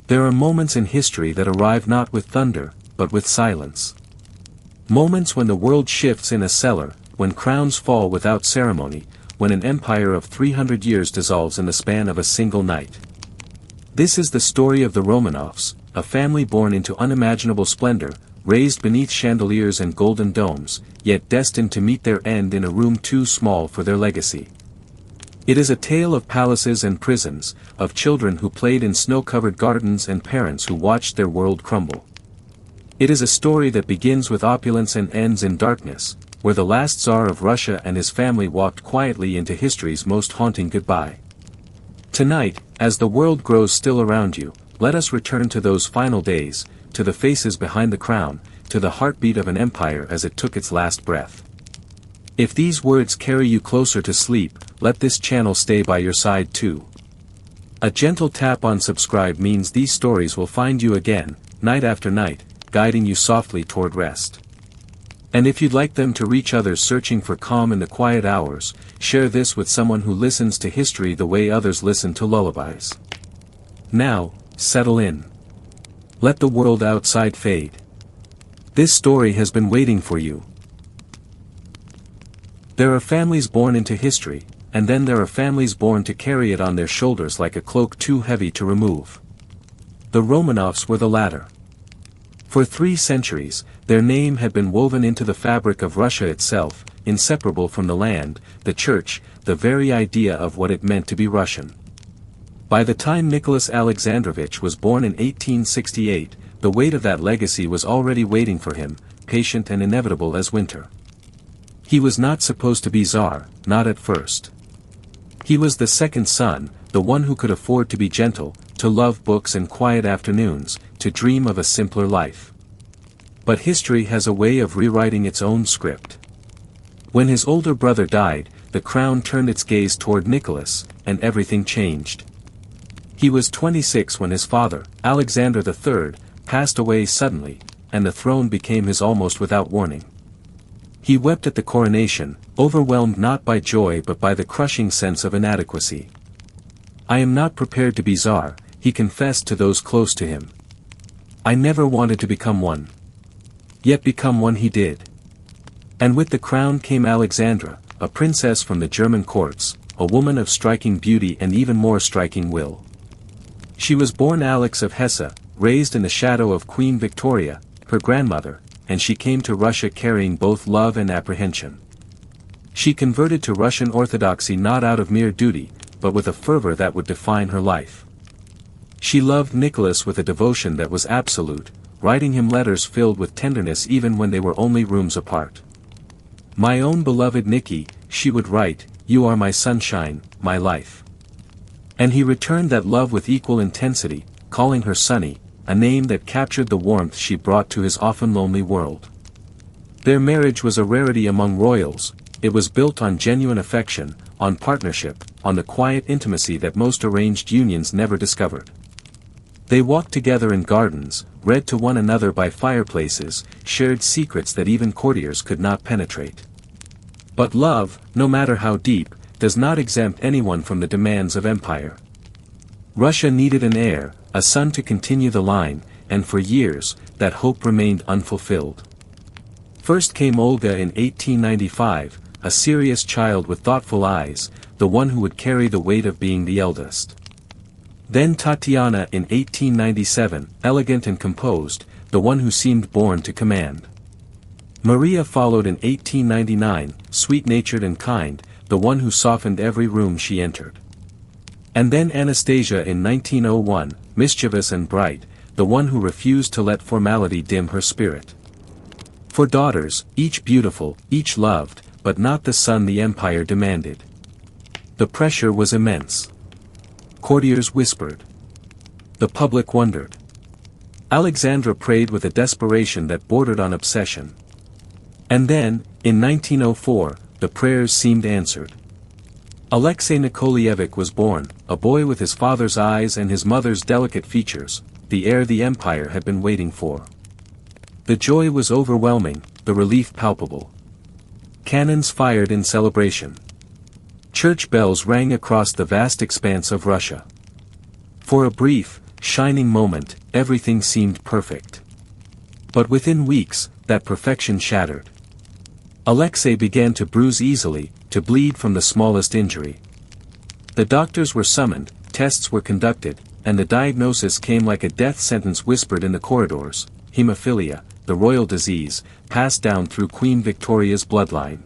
There are moments in history that arrive not with thunder, but with silence. Moments when the world shifts in a cellar, when crowns fall without ceremony, when an empire of 300 years dissolves in the span of a single night. This is the story of the Romanovs, a family born into unimaginable splendor, raised beneath chandeliers and golden domes, yet destined to meet their end in a room too small for their legacy. It is a tale of palaces and prisons, of children who played in snow-covered gardens and parents who watched their world crumble. It is a story that begins with opulence and ends in darkness, where the last Tsar of Russia and his family walked quietly into history's most haunting goodbye. Tonight, as the world grows still around you, let us return to those final days, to the faces behind the crown, to the heartbeat of an empire as it took its last breath. If these words carry you closer to sleep, let this channel stay by your side too. A gentle tap on subscribe means these stories will find you again, night after night, guiding you softly toward rest. And if you'd like them to reach others searching for calm in the quiet hours, share this with someone who listens to history the way others listen to lullabies. Now, settle in. Let the world outside fade. This story has been waiting for you. There are families born into history, and then there are families born to carry it on their shoulders like a cloak too heavy to remove. The Romanovs were the latter. For 3 centuries, their name had been woven into the fabric of Russia itself, inseparable from the land, the church, the very idea of what it meant to be Russian. By the time Nicholas Alexandrovich was born in 1868, the weight of that legacy was already waiting for him, patient and inevitable as winter. He was not supposed to be Tsar, not at first. He was the second son, the one who could afford to be gentle, to love books and quiet afternoons, to dream of a simpler life. But history has a way of rewriting its own script. When his older brother died, the crown turned its gaze toward Nicholas, and everything changed. He was 26 when his father, Alexander III, passed away suddenly, and the throne became his almost without warning. He wept at the coronation, overwhelmed not by joy but by the crushing sense of inadequacy. "I am not prepared to be Tsar," he confessed to those close to him. "I never wanted to become one." Yet become one he did. And with the crown came Alexandra, a princess from the German courts, a woman of striking beauty and even more striking will. She was born Alex of Hesse, raised in the shadow of Queen Victoria, her grandmother, and she came to Russia carrying both love and apprehension. She converted to Russian Orthodoxy not out of mere duty, but with a fervor that would define her life. She loved Nicholas with a devotion that was absolute, writing him letters filled with tenderness even when they were only rooms apart. "My own beloved Nicky," she would write, "you are my sunshine, my life." And he returned that love with equal intensity, calling her Sunny, a name that captured the warmth she brought to his often lonely world. Their marriage was a rarity among royals. It was built on genuine affection, on partnership, on the quiet intimacy that most arranged unions never discovered. They walked together in gardens, read to one another by fireplaces, shared secrets that even courtiers could not penetrate. But love, no matter how deep, does not exempt anyone from the demands of empire. Russia needed an heir, a son to continue the line, and for years, that hope remained unfulfilled. First came Olga in 1895, a serious child with thoughtful eyes, the one who would carry the weight of being the eldest. Then Tatiana in 1897, elegant and composed, the one who seemed born to command. Maria followed in 1899, sweet-natured and kind, the one who softened every room she entered. And then Anastasia in 1901, mischievous and bright, the one who refused to let formality dim her spirit. For daughters, each beautiful, each loved, but not the son the empire demanded. The pressure was immense. Courtiers whispered. The public wondered. Alexandra prayed with a desperation that bordered on obsession. And then, in 1904, the prayers seemed answered. Alexei Nikolaevich was born, a boy with his father's eyes and his mother's delicate features, the heir the empire had been waiting for. The joy was overwhelming, the relief palpable. Cannons fired in celebration. Church bells rang across the vast expanse of Russia. For a brief, shining moment, everything seemed perfect. But within weeks, that perfection shattered. Alexei began to bruise easily, to bleed from the smallest injury. The doctors were summoned, tests were conducted, and the diagnosis came like a death sentence whispered in the corridors: hemophilia, the royal disease, passed down through Queen Victoria's bloodline.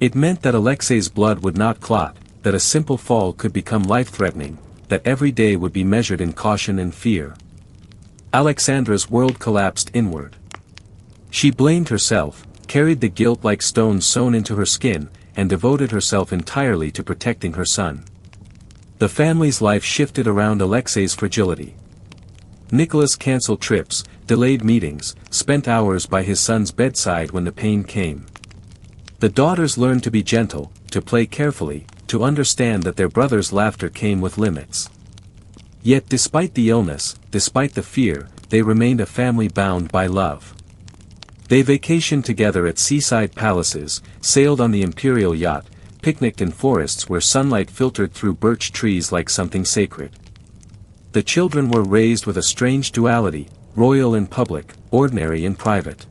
It meant that Alexei's blood would not clot, that a simple fall could become life-threatening, that every day would be measured in caution and fear. Alexandra's world collapsed inward. She blamed herself, carried the guilt like stones sewn into her skin, and devoted herself entirely to protecting her son. The family's life shifted around Alexei's fragility. Nicholas cancelled trips, delayed meetings, spent hours by his son's bedside when the pain came. The daughters learned to be gentle, to play carefully, to understand that their brother's laughter came with limits. Yet despite the illness, despite the fear, they remained a family bound by love. They vacationed together at seaside palaces, sailed on the imperial yacht, picnicked in forests where sunlight filtered through birch trees like something sacred. The children were raised with a strange duality, royal in public, ordinary in private.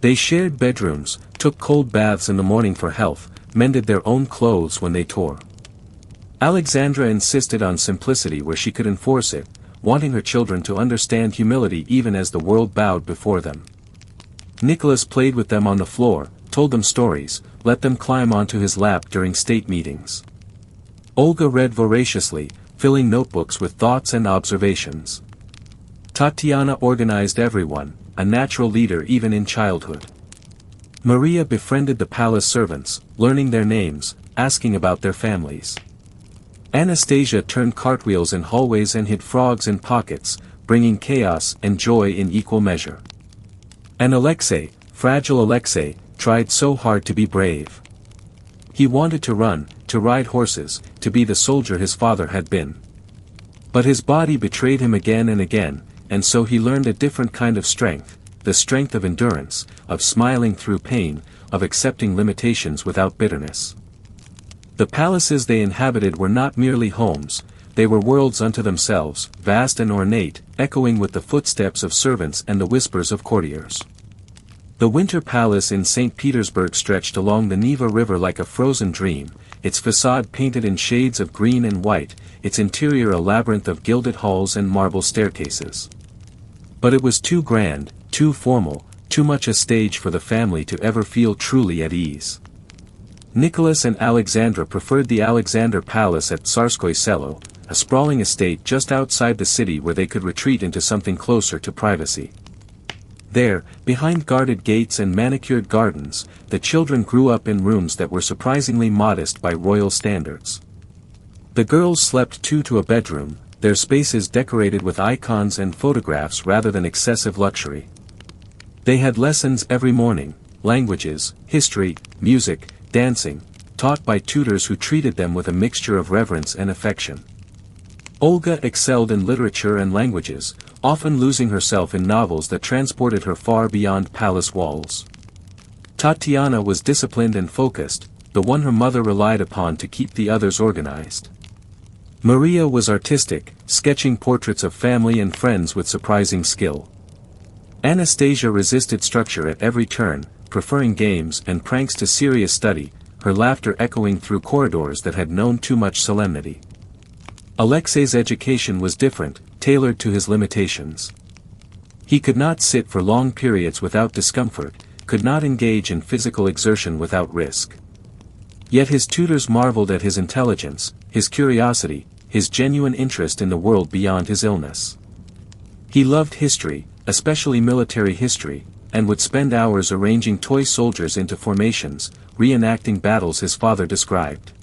They shared bedrooms, took cold baths in the morning for health, mended their own clothes when they tore. Alexandra insisted on simplicity where she could enforce it, wanting her children to understand humility even as the world bowed before them. Nicholas played with them on the floor, told them stories, let them climb onto his lap during state meetings. Olga read voraciously, filling notebooks with thoughts and observations. Tatiana organized everyone, a natural leader even in childhood. Maria befriended the palace servants, learning their names, asking about their families. Anastasia turned cartwheels in hallways and hid frogs in pockets, bringing chaos and joy in equal measure. And Alexei, fragile Alexei, tried so hard to be brave. He wanted to run, to ride horses, to be the soldier his father had been. But his body betrayed him again and again, and so he learned a different kind of strength, the strength of endurance, of smiling through pain, of accepting limitations without bitterness. The palaces they inhabited were not merely homes, they were worlds unto themselves, vast and ornate, echoing with the footsteps of servants and the whispers of courtiers. The Winter Palace in St. Petersburg stretched along the Neva River like a frozen dream, its facade painted in shades of green and white, its interior a labyrinth of gilded halls and marble staircases. But it was too grand, too formal, too much a stage for the family to ever feel truly at ease. Nicholas and Alexandra preferred the Alexander Palace at Tsarskoye Selo, a sprawling estate just outside the city where they could retreat into something closer to privacy. There, behind guarded gates and manicured gardens, the children grew up in rooms that were surprisingly modest by royal standards. The girls slept two to a bedroom, their spaces decorated with icons and photographs rather than excessive luxury. They had lessons every morning, languages, history, music, dancing, taught by tutors who treated them with a mixture of reverence and affection. Olga excelled in literature and languages, often losing herself in novels that transported her far beyond palace walls. Tatiana was disciplined and focused, the one her mother relied upon to keep the others organized. Maria was artistic, sketching portraits of family and friends with surprising skill. Anastasia resisted structure at every turn, preferring games and pranks to serious study, her laughter echoing through corridors that had known too much solemnity. Alexei's education was different, tailored to his limitations. He could not sit for long periods without discomfort, could not engage in physical exertion without risk. Yet his tutors marveled at his intelligence, his curiosity, his genuine interest in the world beyond his illness. He loved history, especially military history, and would spend hours arranging toy soldiers into formations, reenacting battles his father described.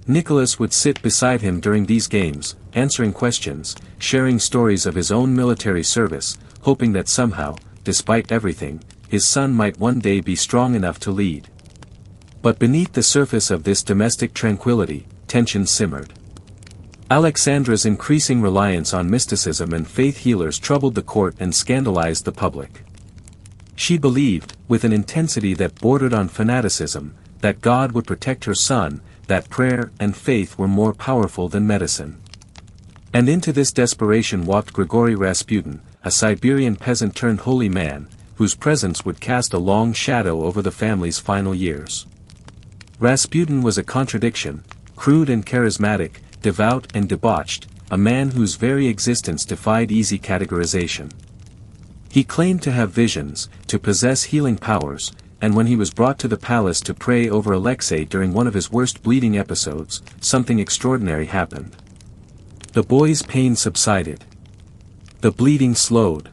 Nicholas would sit beside him during these games, answering questions, sharing stories of his own military service, hoping that somehow, despite everything, his son might one day be strong enough to lead. But beneath the surface of this domestic tranquility, tension simmered. Alexandra's increasing reliance on mysticism and faith healers troubled the court and scandalized the public. She believed, with an intensity that bordered on fanaticism, that God would protect her son, that prayer and faith were more powerful than medicine. And into this desperation walked Grigory Rasputin, a Siberian peasant turned holy man, whose presence would cast a long shadow over the family's final years. Rasputin was a contradiction, crude and charismatic, devout and debauched, a man whose very existence defied easy categorization. He claimed to have visions, to possess healing powers, and when he was brought to the palace to pray over Alexei during one of his worst bleeding episodes, something extraordinary happened. The boy's pain subsided. The bleeding slowed.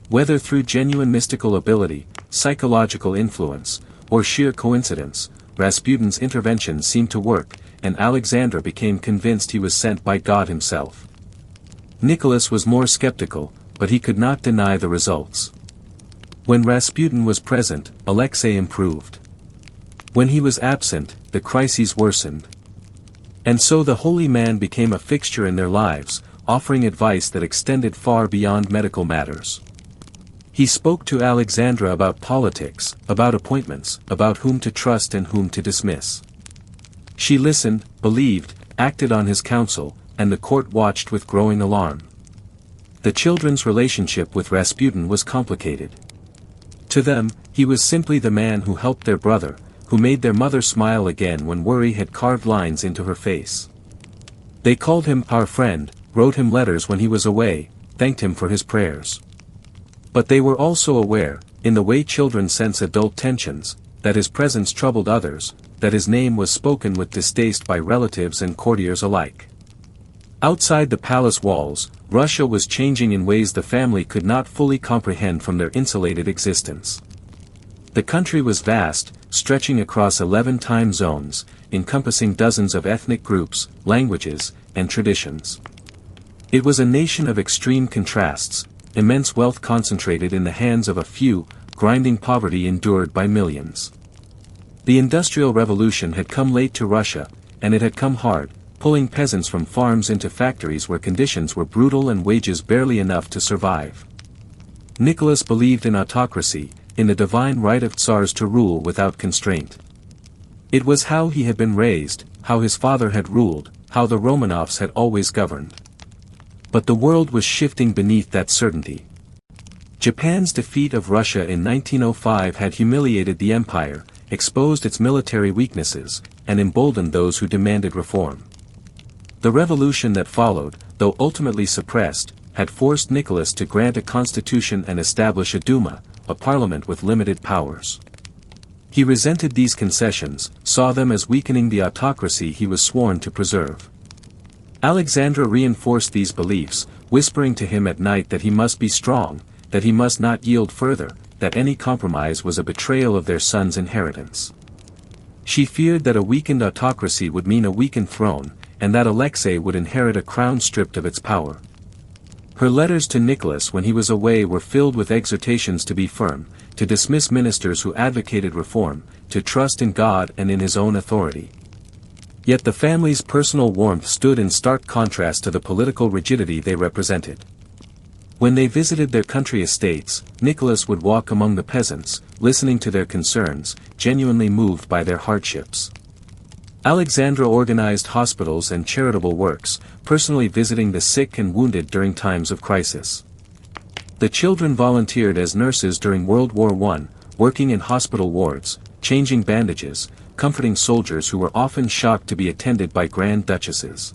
Whether through genuine mystical ability, psychological influence, or sheer coincidence, Rasputin's intervention seemed to work, and Alexandra became convinced he was sent by God himself. Nicholas was more skeptical, but he could not deny the results. When Rasputin was present, Alexei improved. When he was absent, the crises worsened. And so the holy man became a fixture in their lives, offering advice that extended far beyond medical matters. He spoke to Alexandra about politics, about appointments, about whom to trust and whom to dismiss. She listened, believed, acted on his counsel, and the court watched with growing alarm. The children's relationship with Rasputin was complicated. To them, he was simply the man who helped their brother, who made their mother smile again when worry had carved lines into her face. They called him our friend, wrote him letters when he was away, thanked him for his prayers. But they were also aware, in the way children sense adult tensions, that his presence troubled others, that his name was spoken with distaste by relatives and courtiers alike. Outside the palace walls, Russia was changing in ways the family could not fully comprehend from their insulated existence. The country was vast, stretching across 11 time zones, encompassing dozens of ethnic groups, languages, and traditions. It was a nation of extreme contrasts, immense wealth concentrated in the hands of a few, grinding poverty endured by millions. The Industrial Revolution had come late to Russia, and it had come hard, pulling peasants from farms into factories where conditions were brutal and wages barely enough to survive. Nicholas believed in autocracy, in the divine right of tsars to rule without constraint. It was how he had been raised, how his father had ruled, how the Romanovs had always governed. But the world was shifting beneath that certainty. Japan's defeat of Russia in 1905 had humiliated the empire, exposed its military weaknesses, and emboldened those who demanded reform. The revolution that followed, though ultimately suppressed, had forced Nicholas to grant a constitution and establish a Duma, a parliament with limited powers. He resented these concessions, saw them as weakening the autocracy he was sworn to preserve. Alexandra reinforced these beliefs, whispering to him at night that he must be strong, that he must not yield further, that any compromise was a betrayal of their son's inheritance. She feared that a weakened autocracy would mean a weakened throne, and that Alexei would inherit a crown stripped of its power. Her letters to Nicholas when he was away were filled with exhortations to be firm, to dismiss ministers who advocated reform, to trust in God and in his own authority. Yet the family's personal warmth stood in stark contrast to the political rigidity they represented. When they visited their country estates, Nicholas would walk among the peasants, listening to their concerns, genuinely moved by their hardships. Alexandra organized hospitals and charitable works, personally visiting the sick and wounded during times of crisis. The children volunteered as nurses during World War I, working in hospital wards, changing bandages, comforting soldiers who were often shocked to be attended by grand duchesses.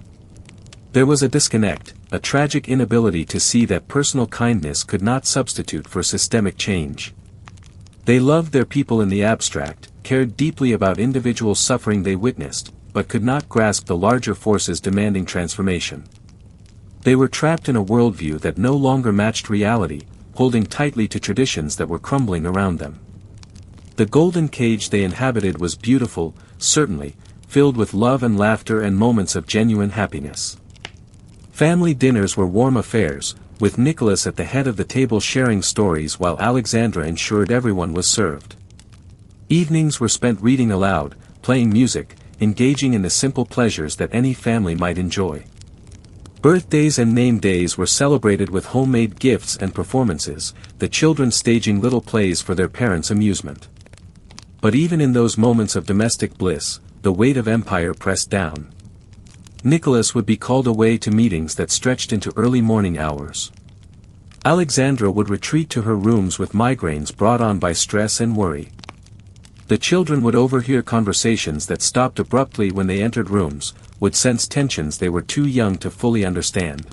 There was a disconnect, a tragic inability to see that personal kindness could not substitute for systemic change. They loved their people in the abstract, cared deeply about individual suffering they witnessed, but could not grasp the larger forces demanding transformation. They were trapped in a worldview that no longer matched reality, holding tightly to traditions that were crumbling around them. The golden cage they inhabited was beautiful, certainly, filled with love and laughter and moments of genuine happiness. Family dinners were warm affairs, with Nicholas at the head of the table sharing stories while Alexandra ensured everyone was served. Evenings were spent reading aloud, playing music, engaging in the simple pleasures that any family might enjoy. Birthdays and name days were celebrated with homemade gifts and performances, the children staging little plays for their parents' amusement. But even in those moments of domestic bliss, the weight of empire pressed down. Nicholas would be called away to meetings that stretched into early morning hours. Alexandra would retreat to her rooms with migraines brought on by stress and worry. The children would overhear conversations that stopped abruptly when they entered rooms, would sense tensions they were too young to fully understand.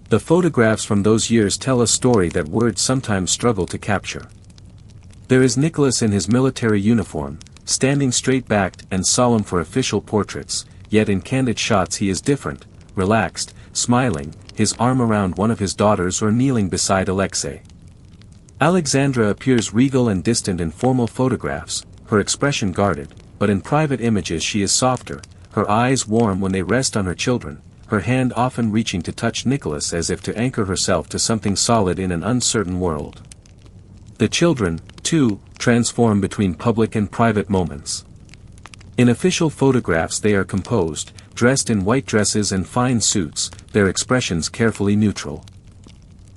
The photographs from those years tell a story that words sometimes struggle to capture. There is Nicholas in his military uniform, standing straight-backed and solemn for official portraits, yet in candid shots he is different, relaxed, smiling, his arm around one of his daughters or kneeling beside Alexei. Alexandra appears regal and distant in formal photographs, her expression guarded, but in private images she is softer, her eyes warm when they rest on her children, her hand often reaching to touch Nicholas as if to anchor herself to something solid in an uncertain world. The children, too, transform between public and private moments. In official photographs they are composed, dressed in white dresses and fine suits, their expressions carefully neutral.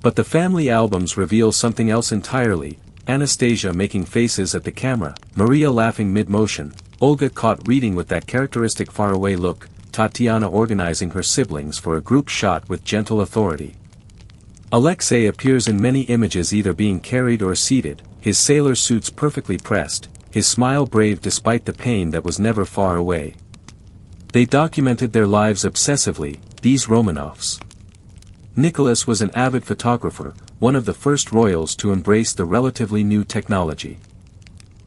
But the family albums reveal something else entirely, Anastasia making faces at the camera, Maria laughing mid-motion, Olga caught reading with that characteristic faraway look, Tatiana organizing her siblings for a group shot with gentle authority. Alexei appears in many images either being carried or seated, his sailor suits perfectly pressed, his smile brave despite the pain that was never far away. They documented their lives obsessively, these Romanovs. Nicholas was an avid photographer, one of the first royals to embrace the relatively new technology.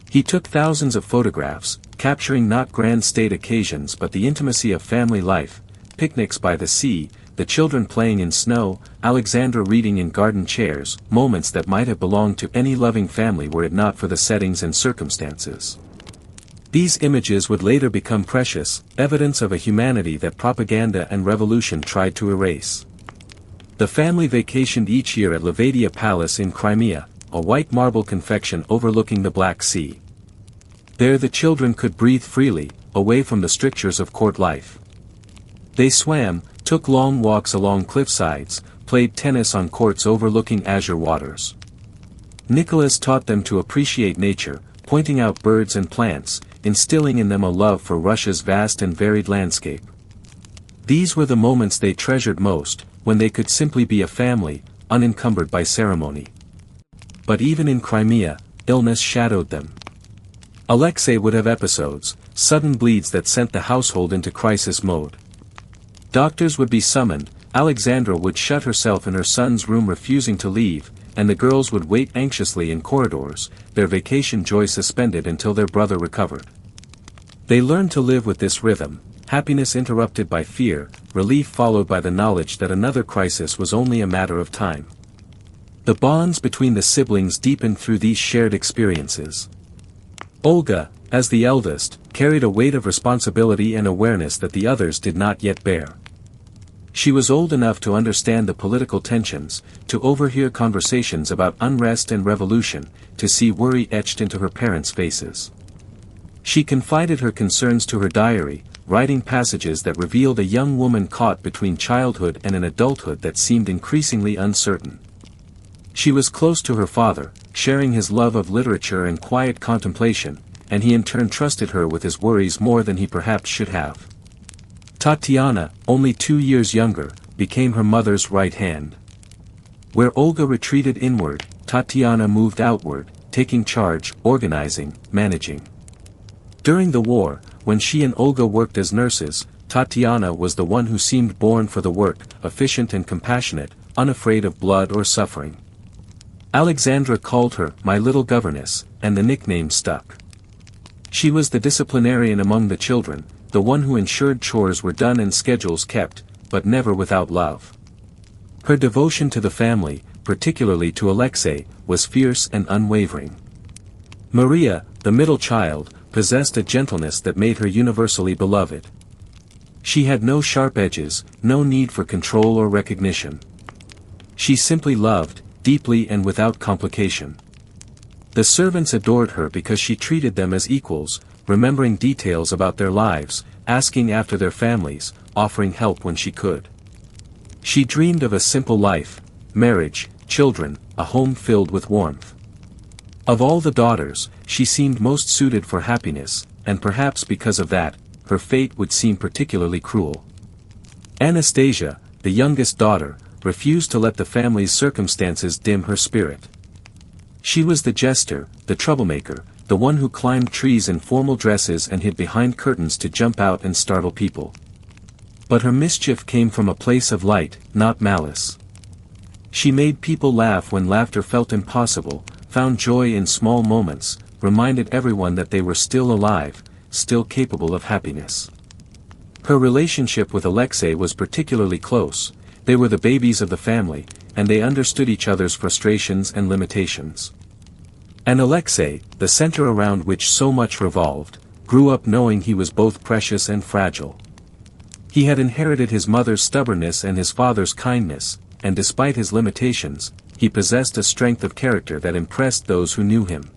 He took thousands of photographs, capturing not grand state occasions but the intimacy of family life, picnics by the sea, the children playing in snow, Alexandra reading in garden chairs, moments that might have belonged to any loving family were it not for the settings and circumstances. These images would later become precious, evidence of a humanity that propaganda and revolution tried to erase. The family vacationed each year at Levadia Palace in Crimea, a white marble confection overlooking the Black Sea. There the children could breathe freely, away from the strictures of court life. They swam, took long walks along cliffsides, played tennis on courts overlooking azure waters. Nicholas taught them to appreciate nature, pointing out birds and plants, instilling in them a love for Russia's vast and varied landscape. These were the moments they treasured most, when they could simply be a family, unencumbered by ceremony. But even in Crimea, illness shadowed them. Alexei would have episodes, sudden bleeds that sent the household into crisis mode. Doctors would be summoned, Alexandra would shut herself in her son's room refusing to leave, and the girls would wait anxiously in corridors, their vacation joy suspended until their brother recovered. They learned to live with this rhythm, happiness interrupted by fear, relief followed by the knowledge that another crisis was only a matter of time. The bonds between the siblings deepened through these shared experiences. Olga, as the eldest, carried a weight of responsibility and awareness that the others did not yet bear. She was old enough to understand the political tensions, to overhear conversations about unrest and revolution, to see worry etched into her parents' faces. She confided her concerns to her diary, writing passages that revealed a young woman caught between childhood and an adulthood that seemed increasingly uncertain. She was close to her father, sharing his love of literature and quiet contemplation, and he in turn trusted her with his worries more than he perhaps should have. Tatiana, only 2 years younger, became her mother's right hand. Where Olga retreated inward, Tatiana moved outward, taking charge, organizing, managing. During the war, when she and Olga worked as nurses, Tatiana was the one who seemed born for the work, efficient and compassionate, unafraid of blood or suffering. Alexandra called her "my little governess," and the nickname stuck. She was the disciplinarian among the children, the one who ensured chores were done and schedules kept, but never without love. Her devotion to the family, particularly to Alexei, was fierce and unwavering. Maria, the middle child, possessed a gentleness that made her universally beloved. She had no sharp edges, no need for control or recognition. She simply loved, deeply and without complication. The servants adored her because she treated them as equals, remembering details about their lives, asking after their families, offering help when she could. She dreamed of a simple life, marriage, children, a home filled with warmth. Of all the daughters, she seemed most suited for happiness, and perhaps because of that, her fate would seem particularly cruel. Anastasia, the youngest daughter, refused to let the family's circumstances dim her spirit. She was the jester, the troublemaker, the one who climbed trees in formal dresses and hid behind curtains to jump out and startle people. But her mischief came from a place of light, not malice. She made people laugh when laughter felt impossible, found joy in small moments, reminded everyone that they were still alive, still capable of happiness. Her relationship with Alexei was particularly close. They were the babies of the family, and they understood each other's frustrations and limitations. And Alexei, the center around which so much revolved, grew up knowing he was both precious and fragile. He had inherited his mother's stubbornness and his father's kindness, and despite his limitations, he possessed a strength of character that impressed those who knew him.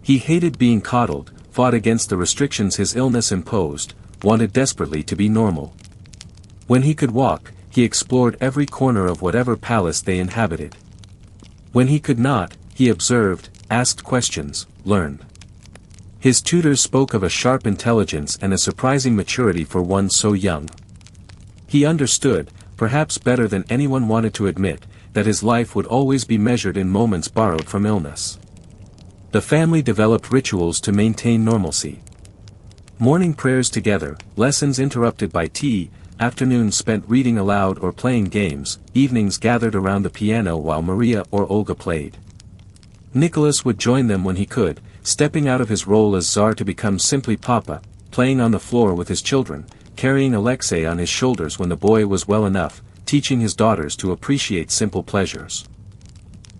He hated being coddled, fought against the restrictions his illness imposed, wanted desperately to be normal. When he could walk, he explored every corner of whatever palace they inhabited. When he could not, he observed, asked questions, learned. His tutors spoke of a sharp intelligence and a surprising maturity for one so young. He understood, perhaps better than anyone wanted to admit, that his life would always be measured in moments borrowed from illness. The family developed rituals to maintain normalcy. Morning prayers together, lessons interrupted by tea, afternoons spent reading aloud or playing games, evenings gathered around the piano while Maria or Olga played. Nicholas would join them when he could, stepping out of his role as Tsar to become simply Papa, playing on the floor with his children, carrying Alexei on his shoulders when the boy was well enough, teaching his daughters to appreciate simple pleasures.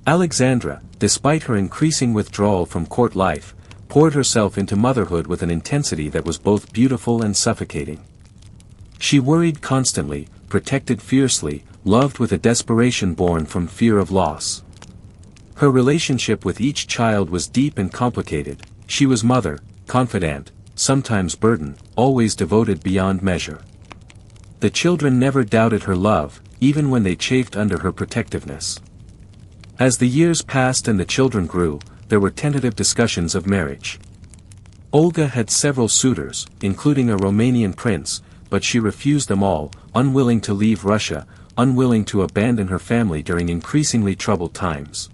Alexandra, despite her increasing withdrawal from court life, poured herself into motherhood with an intensity that was both beautiful and suffocating. She worried constantly, protected fiercely, loved with a desperation born from fear of loss. Her relationship with each child was deep and complicated. She was mother, confidant, sometimes burden, always devoted beyond measure. The children never doubted her love, even when they chafed under her protectiveness. As the years passed and the children grew, there were tentative discussions of marriage. Olga had several suitors, including a Romanian prince, but she refused them all, unwilling to leave Russia, unwilling to abandon her family during increasingly troubled times.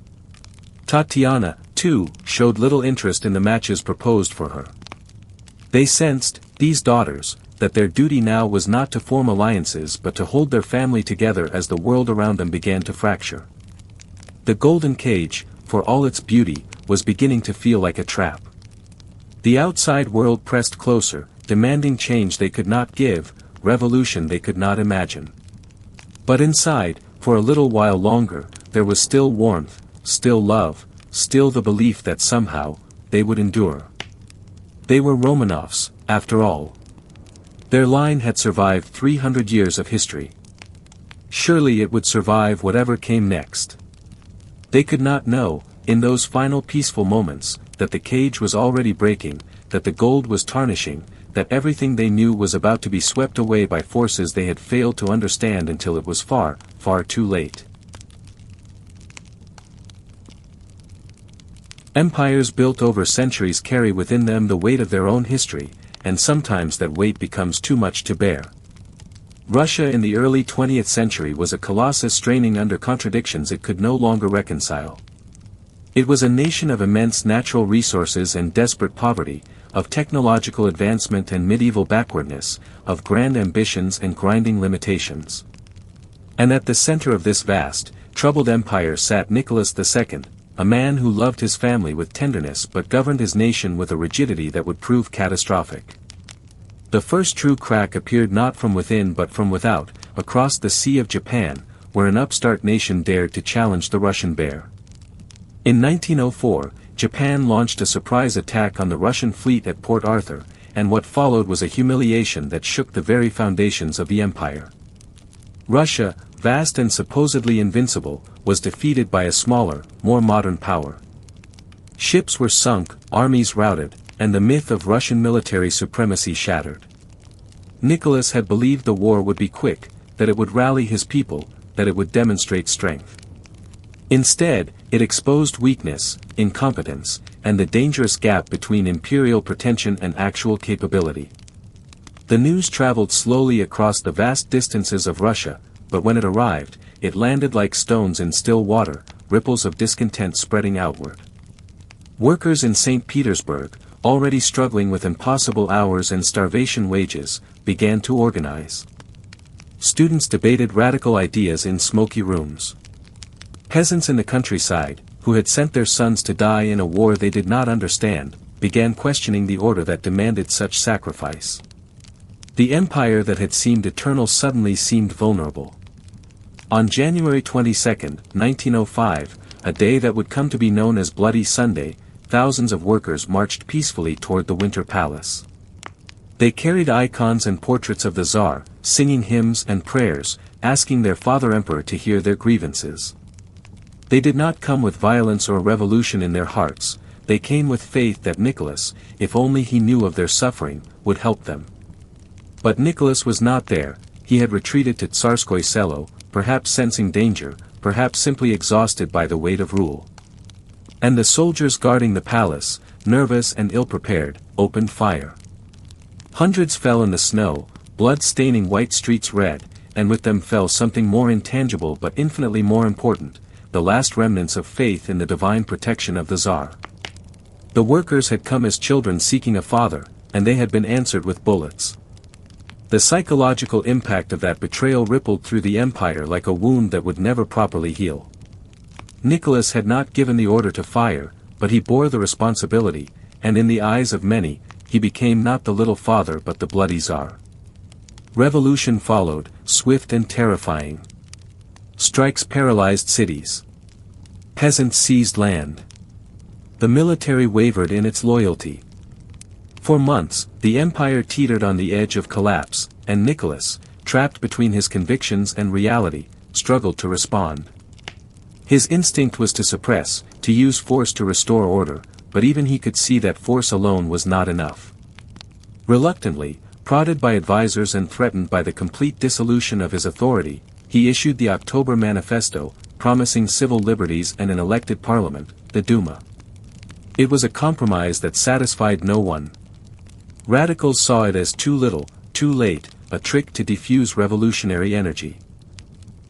Tatiana, too, showed little interest in the matches proposed for her. They sensed, these daughters, that their duty now was not to form alliances but to hold their family together as the world around them began to fracture. The golden cage, for all its beauty, was beginning to feel like a trap. The outside world pressed closer, demanding change they could not give, revolution they could not imagine. But inside, for a little while longer, there was still warmth, still love, still the belief that somehow, they would endure. They were Romanovs, after all. Their line had survived 300 years of history. Surely it would survive whatever came next. They could not know, in those final peaceful moments, that the cage was already breaking, that the gold was tarnishing, that everything they knew was about to be swept away by forces they had failed to understand until it was far, far too late. Empires built over centuries carry within them the weight of their own history, and sometimes that weight becomes too much to bear. Russia in the early 20th century was a colossus straining under contradictions it could no longer reconcile. It was a nation of immense natural resources and desperate poverty, of technological advancement and medieval backwardness, of grand ambitions and grinding limitations. And at the center of this vast, troubled empire sat Nicholas II, a man who loved his family with tenderness but governed his nation with a rigidity that would prove catastrophic. The first true crack appeared not from within but from without, across the Sea of Japan, where an upstart nation dared to challenge the Russian bear. In 1904, Japan launched a surprise attack on the Russian fleet at Port Arthur, and what followed was a humiliation that shook the very foundations of the empire. Russia, vast and supposedly invincible, was defeated by a smaller, more modern power. Ships were sunk, armies routed, and the myth of Russian military supremacy shattered. Nicholas had believed the war would be quick, that it would rally his people, that it would demonstrate strength. Instead, it exposed weakness, incompetence, and the dangerous gap between imperial pretension and actual capability. The news traveled slowly across the vast distances of Russia, but when it arrived, it landed like stones in still water, ripples of discontent spreading outward. Workers in St. Petersburg, already struggling with impossible hours and starvation wages, began to organize. Students debated radical ideas in smoky rooms. Peasants in the countryside, who had sent their sons to die in a war they did not understand, began questioning the order that demanded such sacrifice. The empire that had seemed eternal suddenly seemed vulnerable. On January 22, 1905, a day that would come to be known as Bloody Sunday, thousands of workers marched peacefully toward the Winter Palace. They carried icons and portraits of the Tsar, singing hymns and prayers, asking their father emperor to hear their grievances. They did not come with violence or revolution in their hearts, they came with faith that Nicholas, if only he knew of their suffering, would help them. But Nicholas was not there, he had retreated to Tsarskoye Selo, perhaps sensing danger, perhaps simply exhausted by the weight of rule. And the soldiers guarding the palace, nervous and ill-prepared, opened fire. Hundreds fell in the snow, blood staining white streets red, and with them fell something more intangible but infinitely more important, the last remnants of faith in the divine protection of the Tsar. The workers had come as children seeking a father, and they had been answered with bullets. The psychological impact of that betrayal rippled through the empire like a wound that would never properly heal. Nicholas had not given the order to fire, but he bore the responsibility, and in the eyes of many, he became not the little father but the bloody Tsar. Revolution followed, swift and terrifying. Strikes paralyzed cities. Peasants seized land. The military wavered in its loyalty. For months, the empire teetered on the edge of collapse, and Nicholas, trapped between his convictions and reality, struggled to respond. His instinct was to suppress, to use force to restore order, but even he could see that force alone was not enough. Reluctantly, prodded by advisors and threatened by the complete dissolution of his authority, he issued the October Manifesto, promising civil liberties and an elected parliament, the Duma. It was a compromise that satisfied no one. Radicals saw it as too little, too late, a trick to defuse revolutionary energy.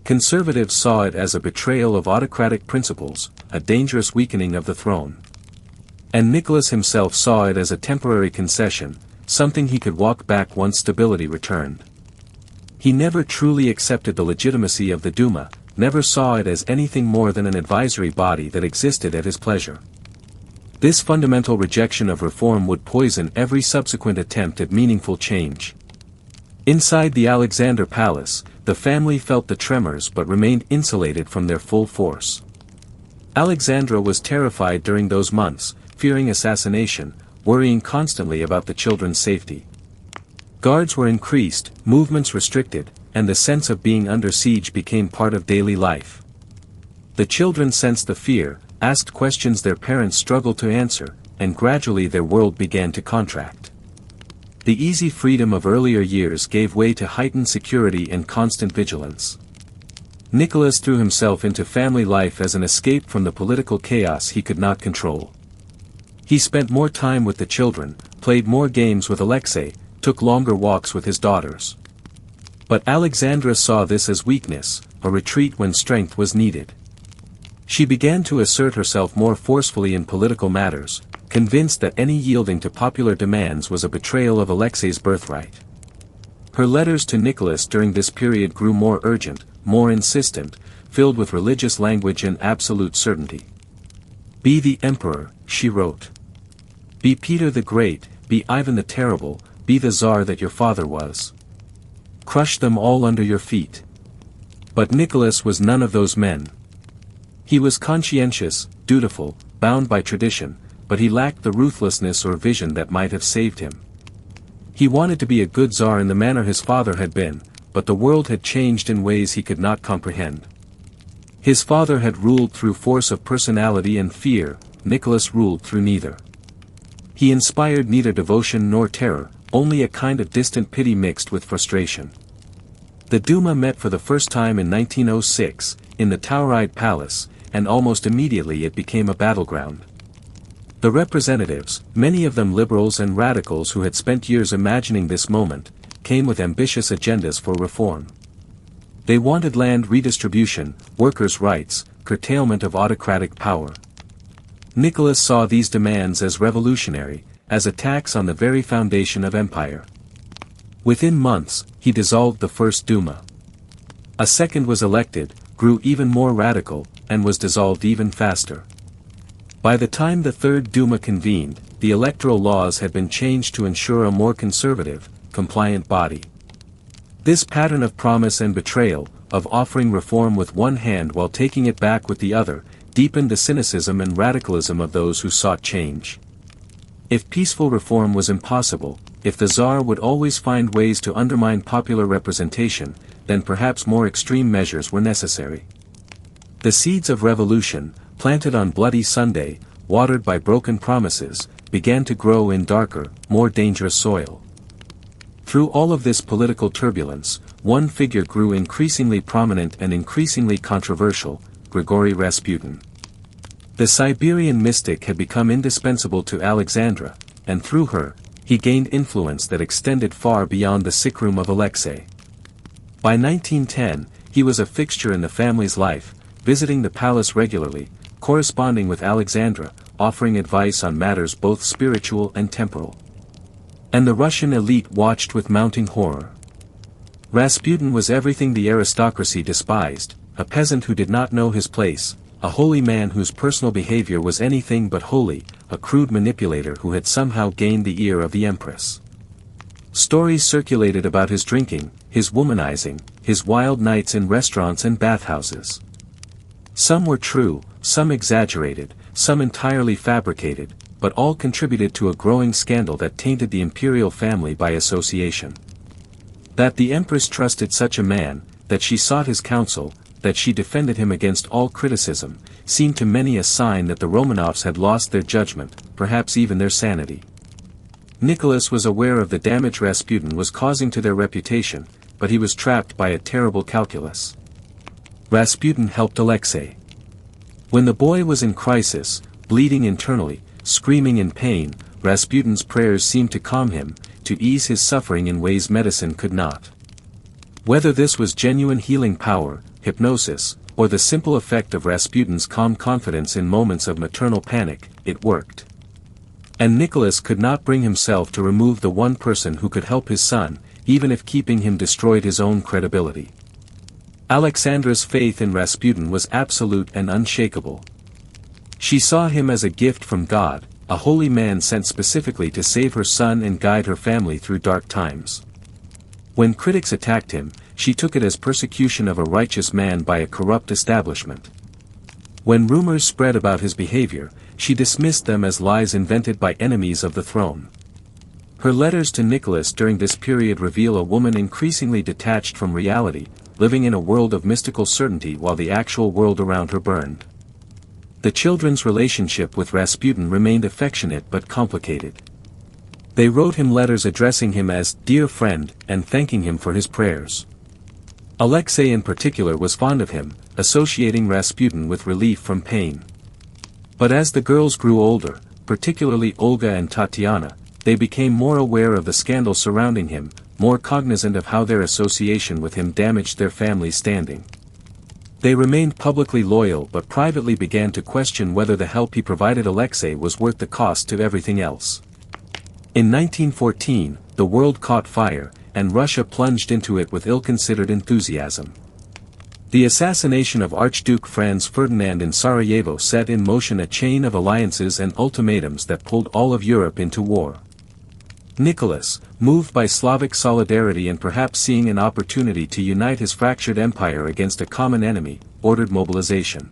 Conservatives saw it as a betrayal of autocratic principles, a dangerous weakening of the throne. And Nicholas himself saw it as a temporary concession, something he could walk back once stability returned. He never truly accepted the legitimacy of the Duma, never saw it as anything more than an advisory body that existed at his pleasure. This fundamental rejection of reform would poison every subsequent attempt at meaningful change. Inside the Alexander Palace, the family felt the tremors but remained insulated from their full force. Alexandra was terrified during those months, fearing assassination, worrying constantly about the children's safety. Guards were increased, movements restricted, and the sense of being under siege became part of daily life. The children sensed the fear, asked questions their parents struggled to answer, and gradually their world began to contract. The easy freedom of earlier years gave way to heightened security and constant vigilance. Nicholas threw himself into family life as an escape from the political chaos he could not control. He spent more time with the children, played more games with Alexei, took longer walks with his daughters. But Alexandra saw this as weakness, a retreat when strength was needed. She began to assert herself more forcefully in political matters, convinced that any yielding to popular demands was a betrayal of Alexei's birthright. Her letters to Nicholas during this period grew more urgent, more insistent, filled with religious language and absolute certainty. "Be the emperor," she wrote. "Be Peter the Great, be Ivan the Terrible, be the Tsar that your father was. Crush them all under your feet." But Nicholas was none of those men. He was conscientious, dutiful, bound by tradition, but he lacked the ruthlessness or vision that might have saved him. He wanted to be a good Tsar in the manner his father had been, but the world had changed in ways he could not comprehend. His father had ruled through force of personality and fear, Nicholas ruled through neither. He inspired neither devotion nor terror, only a kind of distant pity mixed with frustration. The Duma met for the first time in 1906, in the Tauride Palace, and almost immediately it became a battleground. The representatives, many of them liberals and radicals who had spent years imagining this moment, came with ambitious agendas for reform. They wanted land redistribution, workers' rights, curtailment of autocratic power. Nicholas saw these demands as revolutionary, as attacks on the very foundation of empire. Within months, he dissolved the First Duma. A second was elected, grew even more radical, and was dissolved even faster. By the time the Third Duma convened, the electoral laws had been changed to ensure a more conservative, compliant body. This pattern of promise and betrayal, of offering reform with one hand while taking it back with the other, deepened the cynicism and radicalism of those who sought change. If peaceful reform was impossible, if the Tsar would always find ways to undermine popular representation, then perhaps more extreme measures were necessary. The seeds of revolution, planted on Bloody Sunday, watered by broken promises, began to grow in darker, more dangerous soil. Through all of this political turbulence, one figure grew increasingly prominent and increasingly controversial: Grigory Rasputin. The Siberian mystic had become indispensable to Alexandra, and through her, he gained influence that extended far beyond the sickroom of Alexei. By 1910, he was a fixture in the family's life, visiting the palace regularly, corresponding with Alexandra, offering advice on matters both spiritual and temporal. And the Russian elite watched with mounting horror. Rasputin was everything the aristocracy despised: a peasant who did not know his place, a holy man whose personal behavior was anything but holy, a crude manipulator who had somehow gained the ear of the Empress. Stories circulated about his drinking, his womanizing, his wild nights in restaurants and bathhouses. Some were true, some exaggerated, some entirely fabricated, but all contributed to a growing scandal that tainted the imperial family by association. That the Empress trusted such a man, that she sought his counsel, that she defended him against all criticism, seemed to many a sign that the Romanovs had lost their judgment, perhaps even their sanity. Nicholas was aware of the damage Rasputin was causing to their reputation, but he was trapped by a terrible calculus. Rasputin helped Alexei. When the boy was in crisis, bleeding internally, screaming in pain, Rasputin's prayers seemed to calm him, to ease his suffering in ways medicine could not. Whether this was genuine healing power, hypnosis, or the simple effect of Rasputin's calm confidence in moments of maternal panic, it worked. And Nicholas could not bring himself to remove the one person who could help his son, even if keeping him destroyed his own credibility. Alexandra's faith in Rasputin was absolute and unshakable. She saw him as a gift from God, a holy man sent specifically to save her son and guide her family through dark times. When critics attacked him, she took it as persecution of a righteous man by a corrupt establishment. When rumors spread about his behavior, she dismissed them as lies invented by enemies of the throne. Her letters to Nicholas during this period reveal a woman increasingly detached from reality, living in a world of mystical certainty while the actual world around her burned. The children's relationship with Rasputin remained affectionate but complicated. They wrote him letters addressing him as "dear friend" and thanking him for his prayers. Alexei in particular was fond of him, associating Rasputin with relief from pain. But as the girls grew older, particularly Olga and Tatiana, they became more aware of the scandal surrounding him, more cognizant of how their association with him damaged their family's standing. They remained publicly loyal but privately began to question whether the help he provided Alexei was worth the cost to everything else. In 1914, the world caught fire, and Russia plunged into it with ill-considered enthusiasm. The assassination of Archduke Franz Ferdinand in Sarajevo set in motion a chain of alliances and ultimatums that pulled all of Europe into war. Nicholas, moved by Slavic solidarity and perhaps seeing an opportunity to unite his fractured empire against a common enemy, ordered mobilization.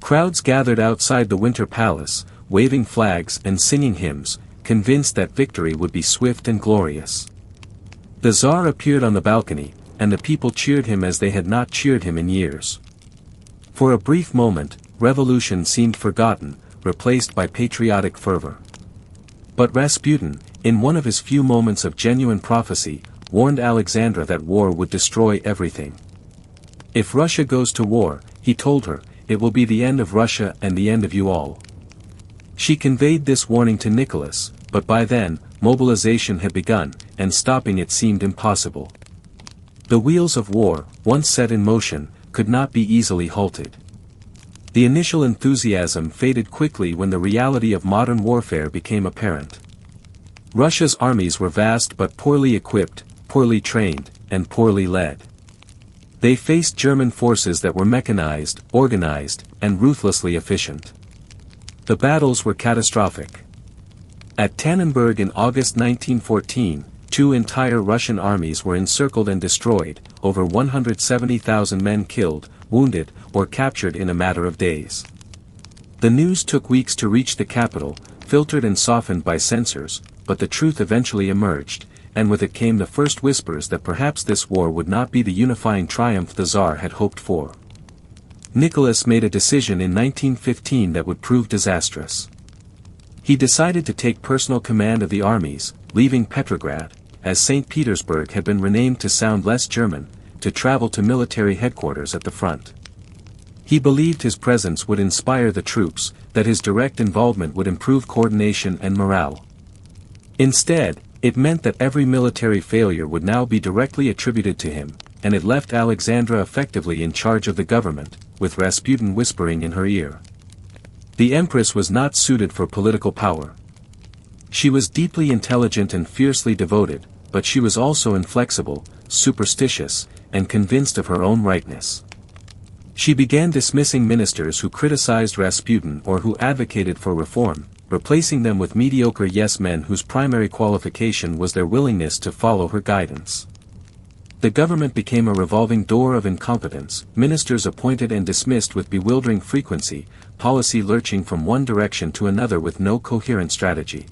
Crowds gathered outside the Winter Palace, waving flags and singing hymns, convinced that victory would be swift and glorious. The Tsar appeared on the balcony, and the people cheered him as they had not cheered him in years. For a brief moment, revolution seemed forgotten, replaced by patriotic fervor. But Rasputin, in one of his few moments of genuine prophecy, warned Alexandra that war would destroy everything. If Russia goes to war, he told her, it will be the end of Russia and the end of you all. She conveyed this warning to Nicholas, but by then, mobilization had begun, and stopping it seemed impossible. The wheels of war, once set in motion, could not be easily halted. The initial enthusiasm faded quickly when the reality of modern warfare became apparent. Russia's armies were vast but poorly equipped, poorly trained, and poorly led. They faced German forces that were mechanized, organized, and ruthlessly efficient. The battles were catastrophic. At Tannenberg in August 1914, two entire Russian armies were encircled and destroyed, over 170,000 men killed, wounded, or captured in a matter of days. The news took weeks to reach the capital, filtered and softened by censors, but the truth eventually emerged, and with it came the first whispers that perhaps this war would not be the unifying triumph the Tsar had hoped for. Nicholas made a decision in 1915 that would prove disastrous. He decided to take personal command of the armies, leaving Petrograd, as St. Petersburg had been renamed to sound less German, to travel to military headquarters at the front. He believed his presence would inspire the troops, that his direct involvement would improve coordination and morale. Instead, it meant that every military failure would now be directly attributed to him, and it left Alexandra effectively in charge of the government, with Rasputin whispering in her ear. The Empress was not suited for political power. She was deeply intelligent and fiercely devoted, but she was also inflexible, superstitious, and convinced of her own rightness. She began dismissing ministers who criticized Rasputin or who advocated for reform, replacing them with mediocre yes-men whose primary qualification was their willingness to follow her guidance. The government became a revolving door of incompetence, ministers appointed and dismissed with bewildering frequency, policy lurching from one direction to another with no coherent strategy.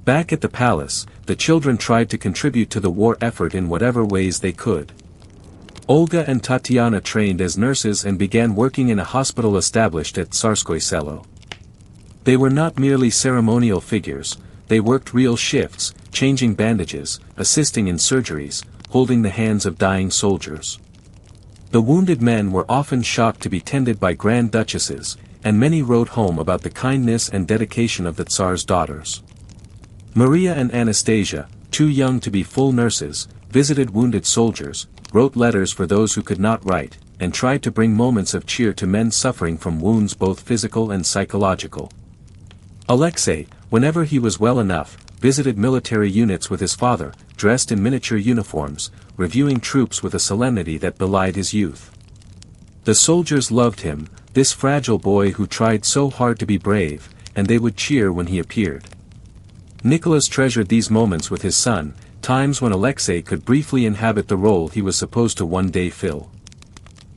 Back at the palace, the children tried to contribute to the war effort in whatever ways they could. Olga and Tatiana trained as nurses and began working in a hospital established at Tsarskoye Selo. They were not merely ceremonial figures, they worked real shifts, changing bandages, assisting in surgeries, holding the hands of dying soldiers. The wounded men were often shocked to be tended by grand duchesses, and many wrote home about the kindness and dedication of the Tsar's daughters. Maria and Anastasia, too young to be full nurses, visited wounded soldiers, wrote letters for those who could not write, and tried to bring moments of cheer to men suffering from wounds both physical and psychological. Alexei, whenever he was well enough, visited military units with his father, dressed in miniature uniforms, reviewing troops with a solemnity that belied his youth. The soldiers loved him, this fragile boy who tried so hard to be brave, and they would cheer when he appeared. Nicholas treasured these moments with his son, times when Alexei could briefly inhabit the role he was supposed to one day fill.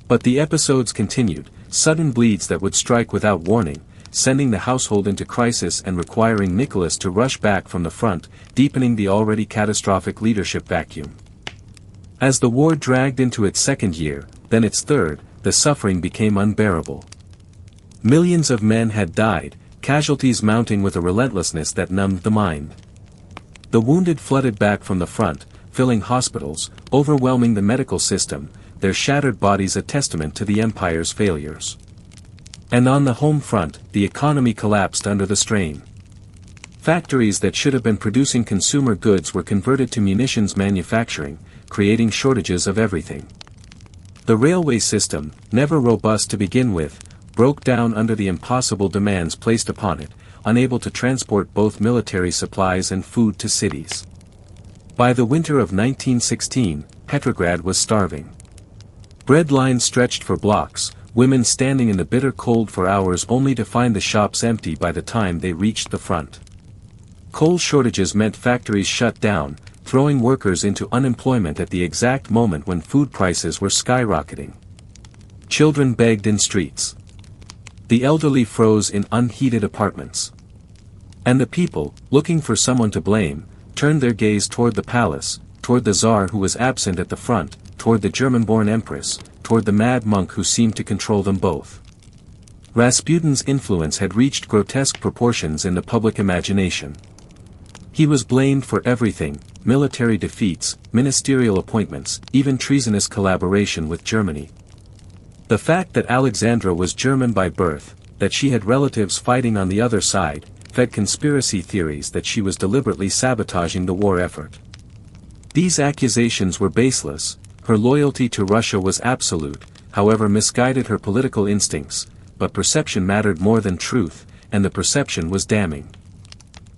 But the episodes continued, sudden bleeds that would strike without warning, sending the household into crisis and requiring Nicholas to rush back from the front, deepening the already catastrophic leadership vacuum. As the war dragged into its second year, then its third, the suffering became unbearable. Millions of men had died, casualties mounting with a relentlessness that numbed the mind. The wounded flooded back from the front, filling hospitals, overwhelming the medical system, their shattered bodies a testament to the empire's failures. And on the home front, the economy collapsed under the strain. Factories that should have been producing consumer goods were converted to munitions manufacturing, creating shortages of everything. The railway system, never robust to begin with, broke down under the impossible demands placed upon it, unable to transport both military supplies and food to cities. By the winter of 1916, Petrograd was starving. Bread lines stretched for blocks, women standing in the bitter cold for hours only to find the shops empty by the time they reached the front. Coal shortages meant factories shut down, throwing workers into unemployment at the exact moment when food prices were skyrocketing. Children begged in streets. The elderly froze in unheated apartments. And the people, looking for someone to blame, turned their gaze toward the palace, toward the Tsar who was absent at the front, toward the German-born empress, toward the mad monk who seemed to control them both. Rasputin's influence had reached grotesque proportions in the public imagination. He was blamed for everything, military defeats, ministerial appointments, even treasonous collaboration with Germany. The fact that Alexandra was German by birth, that she had relatives fighting on the other side, fed conspiracy theories that she was deliberately sabotaging the war effort. These accusations were baseless. Her loyalty to Russia was absolute, however misguided her political instincts, but perception mattered more than truth, and the perception was damning.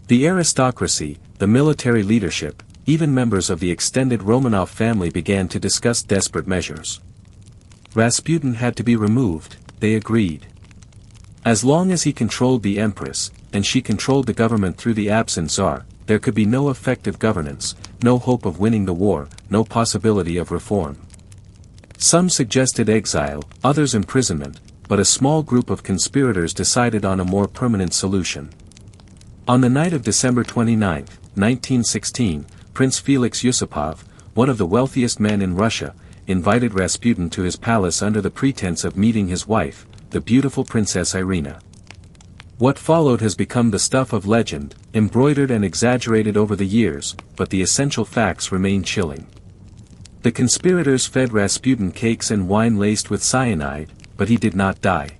The aristocracy, the military leadership, even members of the extended Romanov family began to discuss desperate measures. Rasputin had to be removed, they agreed. As long as he controlled the empress, and she controlled the government through the absent Tsar, there could be no effective governance, no hope of winning the war, no possibility of reform. Some suggested exile, others imprisonment, but a small group of conspirators decided on a more permanent solution. On the night of December 29, 1916, Prince Felix Yusupov, one of the wealthiest men in Russia, invited Rasputin to his palace under the pretense of meeting his wife, the beautiful Princess Irina. What followed has become the stuff of legend, embroidered and exaggerated over the years, but the essential facts remain chilling. The conspirators fed Rasputin cakes and wine laced with cyanide, but he did not die.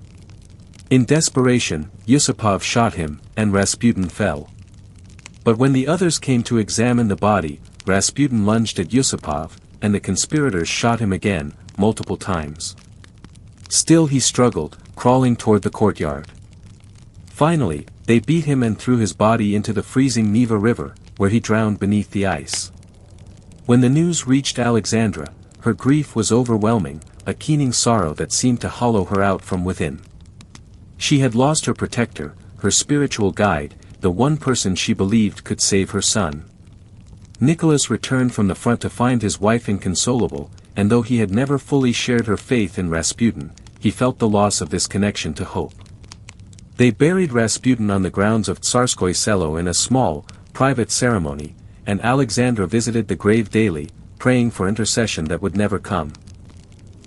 In desperation, Yusupov shot him, and Rasputin fell. But when the others came to examine the body, Rasputin lunged at Yusupov, and the conspirators shot him again, multiple times. Still he struggled, crawling toward the courtyard. Finally, they beat him and threw his body into the freezing Neva River, where he drowned beneath the ice. When the news reached Alexandra, her grief was overwhelming, a keening sorrow that seemed to hollow her out from within. She had lost her protector, her spiritual guide, the one person she believed could save her son. Nicholas returned from the front to find his wife inconsolable, and though he had never fully shared her faith in Rasputin, he felt the loss of this connection to hope. They buried Rasputin on the grounds of Tsarskoye Selo in a small, private ceremony, and Alexandra visited the grave daily, praying for intercession that would never come.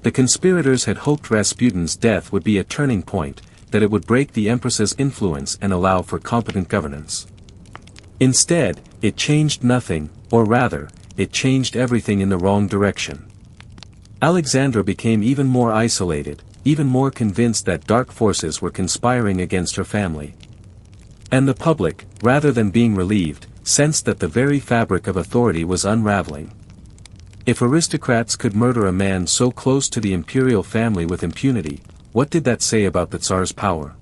The conspirators had hoped Rasputin's death would be a turning point, that it would break the empress's influence and allow for competent governance. Instead, it changed nothing, or rather, it changed everything in the wrong direction. Alexandra became even more isolated, even more convinced that dark forces were conspiring against her family. And the public, rather than being relieved, sensed that the very fabric of authority was unraveling. If aristocrats could murder a man so close to the imperial family with impunity, what did that say about the Tsar's power?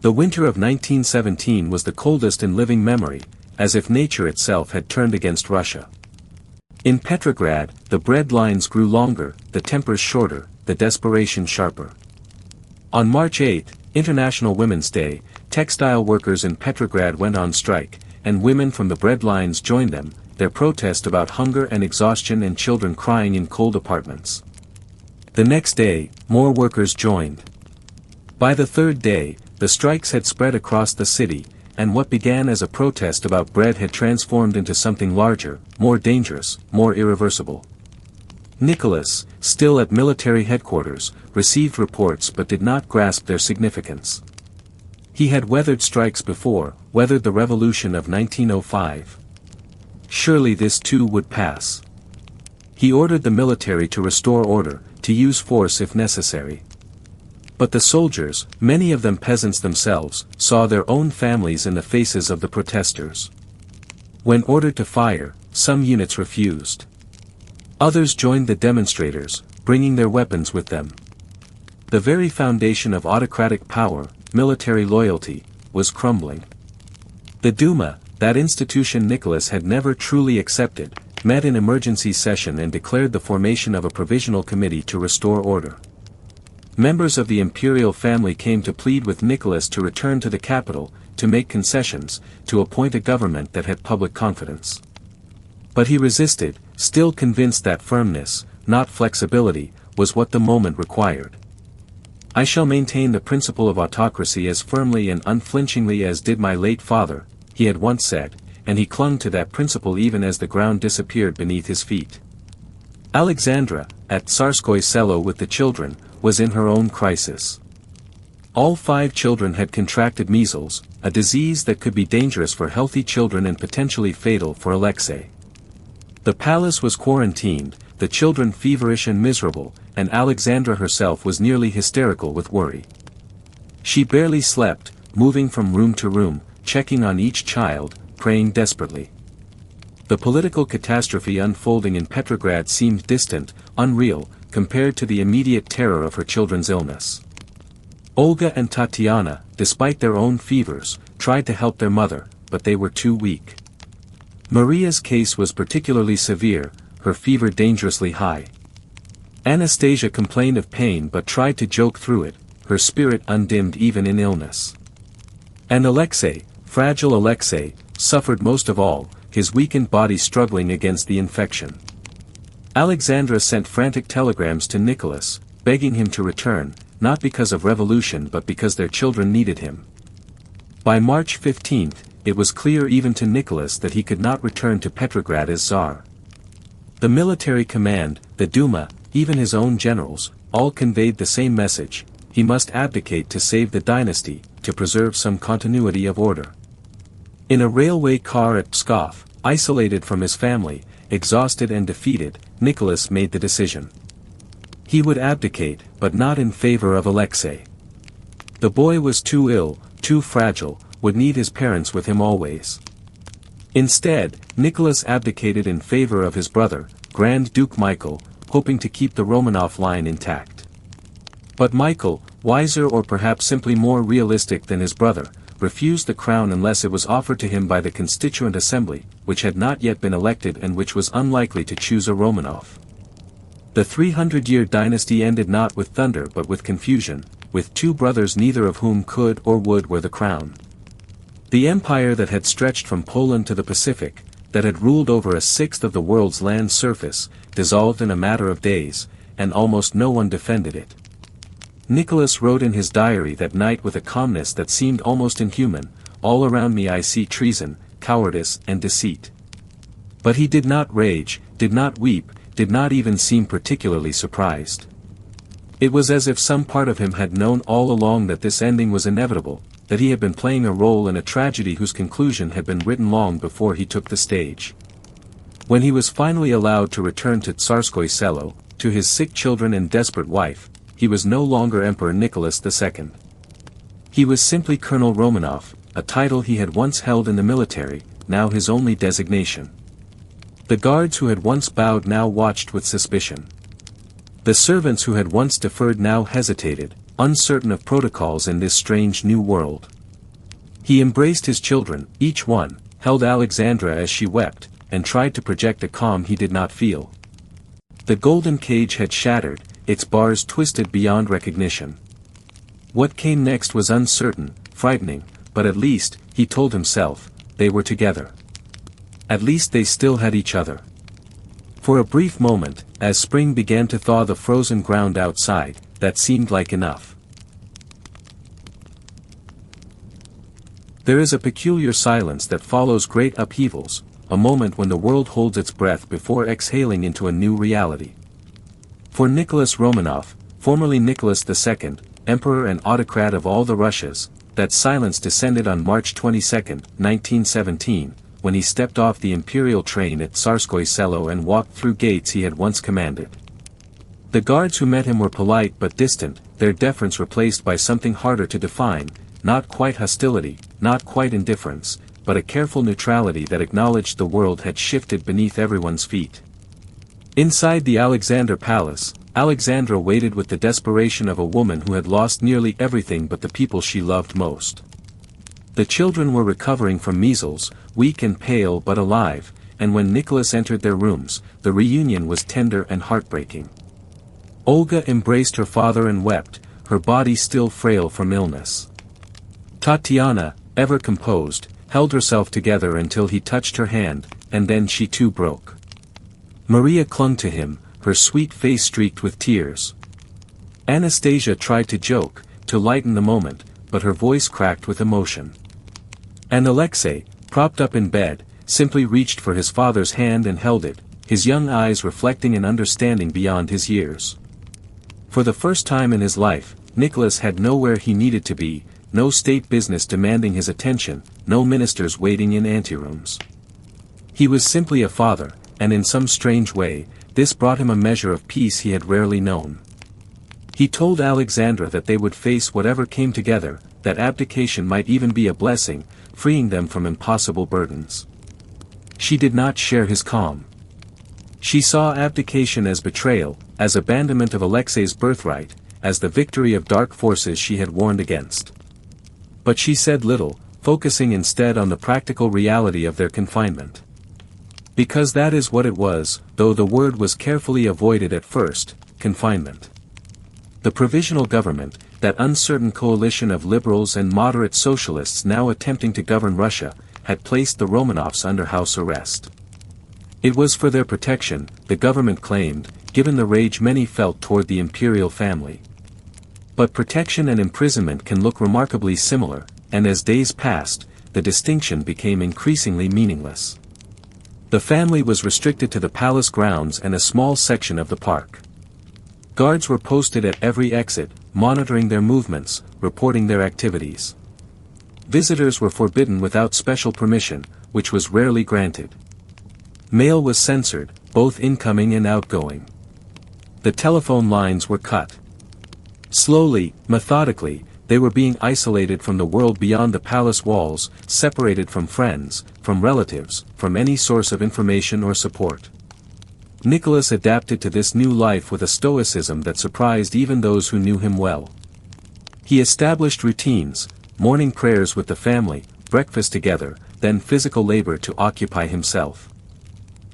The winter of 1917 was the coldest in living memory, as if nature itself had turned against Russia. In Petrograd, the bread lines grew longer, the tempers shorter, the desperation sharper. On March 8, International Women's Day, textile workers in Petrograd went on strike, and women from the bread lines joined them, their protest about hunger and exhaustion and children crying in cold apartments. The next day, more workers joined. By the third day, the strikes had spread across the city, and what began as a protest about bread had transformed into something larger, more dangerous, more irreversible. Nicholas, still at military headquarters, received reports but did not grasp their significance. He had weathered strikes before, weathered the revolution of 1905. Surely this too would pass. He ordered the military to restore order, to use force if necessary. But the soldiers, many of them peasants themselves, saw their own families in the faces of the protesters. When ordered to fire, some units refused. Others joined the demonstrators, bringing their weapons with them. The very foundation of autocratic power, military loyalty, was crumbling. The Duma, that institution Nicholas had never truly accepted, met in emergency session and declared the formation of a provisional committee to restore order. Members of the imperial family came to plead with Nicholas to return to the capital, to make concessions, to appoint a government that had public confidence. But he resisted, still convinced that firmness, not flexibility, was what the moment required. I shall maintain the principle of autocracy as firmly and unflinchingly as did my late father, he had once said, and he clung to that principle even as the ground disappeared beneath his feet. Alexandra, at Tsarskoye Selo with the children, was in her own crisis. All 5 children had contracted measles, a disease that could be dangerous for healthy children and potentially fatal for Alexei. The palace was quarantined, the children feverish and miserable, and Alexandra herself was nearly hysterical with worry. She barely slept, moving from room to room, checking on each child, praying desperately. The political catastrophe unfolding in Petrograd seemed distant, unreal, compared to the immediate terror of her children's illness. Olga and Tatiana, despite their own fevers, tried to help their mother, but they were too weak. Maria's case was particularly severe, her fever dangerously high. Anastasia complained of pain but tried to joke through it, her spirit undimmed even in illness. And Alexei, fragile Alexei, suffered most of all, his weakened body struggling against the infection. Alexandra sent frantic telegrams to Nicholas, begging him to return, not because of revolution but because their children needed him. By March 15, it was clear even to Nicholas that he could not return to Petrograd as Tsar. The military command, the Duma, even his own generals, all conveyed the same message: he must abdicate to save the dynasty, to preserve some continuity of order. In a railway car at Pskov, isolated from his family, exhausted and defeated, Nicholas made the decision. He would abdicate, but not in favor of Alexei. The boy was too ill, too fragile, would need his parents with him always. Instead, Nicholas abdicated in favor of his brother, Grand Duke Michael, hoping to keep the Romanov line intact. But Michael, wiser or perhaps simply more realistic than his brother, refused the crown unless it was offered to him by the Constituent Assembly, which had not yet been elected and which was unlikely to choose a Romanov. The 300-year dynasty ended not with thunder but with confusion, with two brothers neither of whom could or would wear the crown. The empire that had stretched from Poland to the Pacific, that had ruled over a sixth of the world's land surface, dissolved in a matter of days, and almost no one defended it. Nicholas wrote in his diary that night with a calmness that seemed almost inhuman, "All around me I see treason, cowardice and deceit." But he did not rage, did not weep, did not even seem particularly surprised. It was as if some part of him had known all along that this ending was inevitable, that he had been playing a role in a tragedy whose conclusion had been written long before he took the stage. When he was finally allowed to return to Tsarskoye Selo, to his sick children and desperate wife, he was no longer Emperor Nicholas II. He was simply Colonel Romanov, a title he had once held in the military, now his only designation. The guards who had once bowed now watched with suspicion. The servants who had once deferred now hesitated, uncertain of protocols in this strange new world. He embraced his children, each one, held Alexandra as she wept, and tried to project a calm he did not feel. The golden cage had shattered, its bars twisted beyond recognition. What came next was uncertain, frightening, but at least, he told himself, they were together. At least they still had each other. For a brief moment, as spring began to thaw the frozen ground outside, that seemed like enough. There is a peculiar silence that follows great upheavals, a moment when the world holds its breath before exhaling into a new reality. For Nicholas Romanov, formerly Nicholas II, Emperor and autocrat of all the Russias, that silence descended on March 22, 1917, when he stepped off the imperial train at Tsarskoye Selo and walked through gates he had once commanded. The guards who met him were polite but distant, their deference replaced by something harder to define, not quite hostility, not quite indifference, but a careful neutrality that acknowledged the world had shifted beneath everyone's feet. Inside the Alexander Palace, Alexandra waited with the desperation of a woman who had lost nearly everything but the people she loved most. The children were recovering from measles, weak and pale but alive, and when Nicholas entered their rooms, the reunion was tender and heartbreaking. Olga embraced her father and wept, her body still frail from illness. Tatiana, ever composed, held herself together until he touched her hand, and then she too broke. Maria clung to him, her sweet face streaked with tears. Anastasia tried to joke, to lighten the moment, but her voice cracked with emotion. And Alexei, propped up in bed, simply reached for his father's hand and held it, his young eyes reflecting an understanding beyond his years. For the first time in his life, Nicholas had nowhere he needed to be, no state business demanding his attention, no ministers waiting in anterooms. He was simply a father, and in some strange way, this brought him a measure of peace he had rarely known. He told Alexandra that they would face whatever came together, that abdication might even be a blessing, freeing them from impossible burdens. She did not share his calm. She saw abdication as betrayal, as abandonment of Alexei's birthright, as the victory of dark forces she had warned against. But she said little, focusing instead on the practical reality of their confinement. Because that is what it was, though the word was carefully avoided at first, confinement. The provisional government, that uncertain coalition of liberals and moderate socialists now attempting to govern Russia, had placed the Romanovs under house arrest. It was for their protection, the government claimed, given the rage many felt toward the imperial family. But protection and imprisonment can look remarkably similar, and as days passed, the distinction became increasingly meaningless. The family was restricted to the palace grounds and a small section of the park. Guards were posted at every exit, monitoring their movements, reporting their activities. Visitors were forbidden without special permission, which was rarely granted. Mail was censored, both incoming and outgoing. The telephone lines were cut. Slowly, methodically, they were being isolated from the world beyond the palace walls, separated from friends, from relatives, from any source of information or support. Nicholas adapted to this new life with a stoicism that surprised even those who knew him well. He established routines, morning prayers with the family, breakfast together, then physical labor to occupy himself.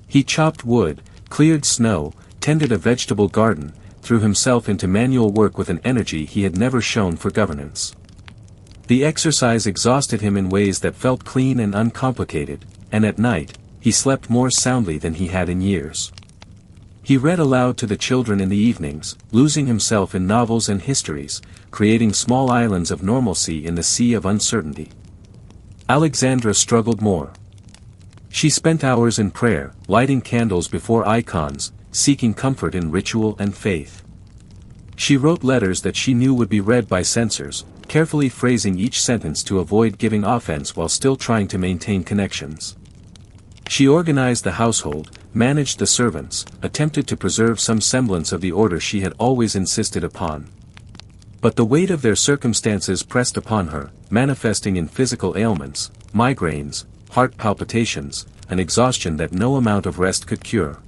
He chopped wood, cleared snow, tended a vegetable garden, threw himself into manual work with an energy he had never shown for governance. The exercise exhausted him in ways that felt clean and uncomplicated, and at night, he slept more soundly than he had in years. He read aloud to the children in the evenings, losing himself in novels and histories, creating small islands of normalcy in the sea of uncertainty. Alexandra struggled more. She spent hours in prayer, lighting candles before icons, seeking comfort in ritual and faith. She wrote letters that she knew would be read by censors, carefully phrasing each sentence to avoid giving offense while still trying to maintain connections. She organized the household, managed the servants, attempted to preserve some semblance of the order she had always insisted upon. But the weight of their circumstances pressed upon her, manifesting in physical ailments, migraines, heart palpitations, an exhaustion that no amount of rest could cure.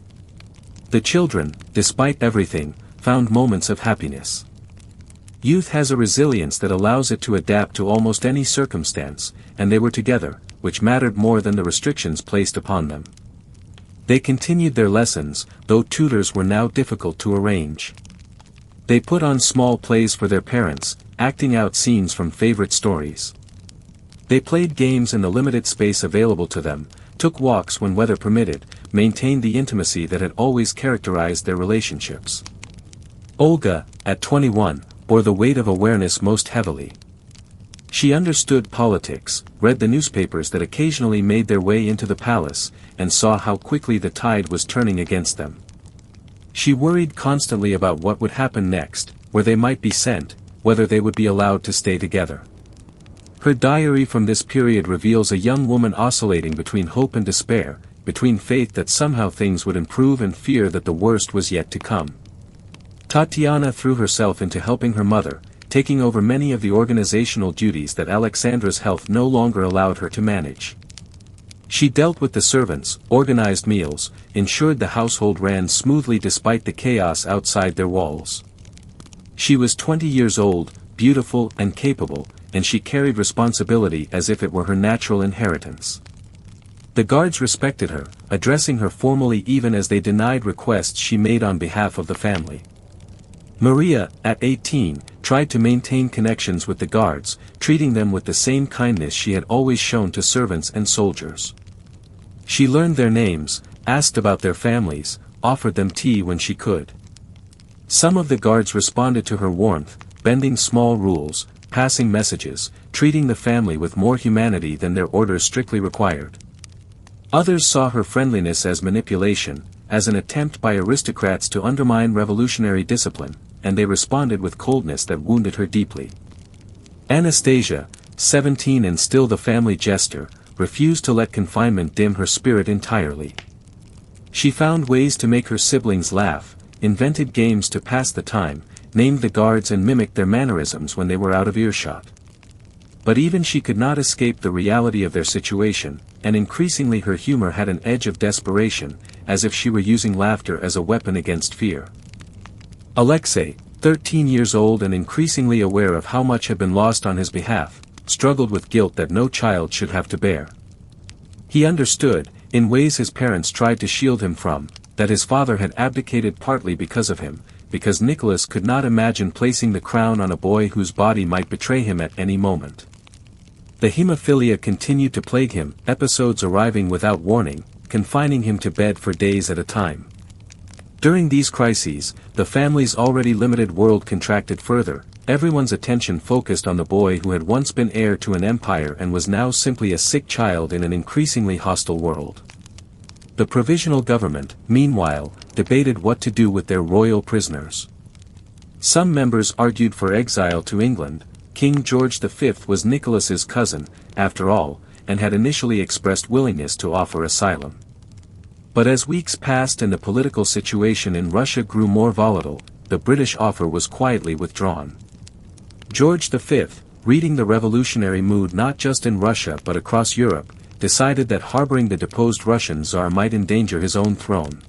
The children, despite everything, found moments of happiness. Youth has a resilience that allows it to adapt to almost any circumstance, and they were together, which mattered more than the restrictions placed upon them. They continued their lessons, though tutors were now difficult to arrange. They put on small plays for their parents, acting out scenes from favorite stories. They played games in the limited space available to them, took walks when weather permitted, maintained the intimacy that had always characterized their relationships. Olga, at 21, bore the weight of awareness most heavily. She understood politics, read the newspapers that occasionally made their way into the palace, and saw how quickly the tide was turning against them. She worried constantly about what would happen next, where they might be sent, whether they would be allowed to stay together. Her diary from this period reveals a young woman oscillating between hope and despair, between faith that somehow things would improve and fear that the worst was yet to come. Tatiana threw herself into helping her mother, taking over many of the organizational duties that Alexandra's health no longer allowed her to manage. She dealt with the servants, organized meals, ensured the household ran smoothly despite the chaos outside their walls. She was 20 years old, beautiful and capable, and she carried responsibility as if it were her natural inheritance. The guards respected her, addressing her formally even as they denied requests she made on behalf of the family. Maria, at 18, tried to maintain connections with the guards, treating them with the same kindness she had always shown to servants and soldiers. She learned their names, asked about their families, offered them tea when she could. Some of the guards responded to her warmth, bending small rules, passing messages, treating the family with more humanity than their orders strictly required. Others saw her friendliness as manipulation, as an attempt by aristocrats to undermine revolutionary discipline, and they responded with coldness that wounded her deeply. Anastasia, 17 and still the family jester, refused to let confinement dim her spirit entirely. She found ways to make her siblings laugh, invented games to pass the time, named the guards and mimicked their mannerisms when they were out of earshot. But even she could not escape the reality of their situation, and increasingly her humor had an edge of desperation, as if she were using laughter as a weapon against fear. Alexei, 13 years old and increasingly aware of how much had been lost on his behalf, struggled with guilt that no child should have to bear. He understood, in ways his parents tried to shield him from, that his father had abdicated partly because of him, because Nicholas could not imagine placing the crown on a boy whose body might betray him at any moment. The hemophilia continued to plague him, episodes arriving without warning, confining him to bed for days at a time. During these crises, the family's already limited world contracted further, everyone's attention focused on the boy who had once been heir to an empire and was now simply a sick child in an increasingly hostile world. The provisional government, meanwhile, debated what to do with their royal prisoners. Some members argued for exile to England. King George V was Nicholas's cousin, after all, and had initially expressed willingness to offer asylum. But as weeks passed and the political situation in Russia grew more volatile, the British offer was quietly withdrawn. George V, reading the revolutionary mood not just in Russia but across Europe, decided that harboring the deposed Russian Tsar might endanger his own throne.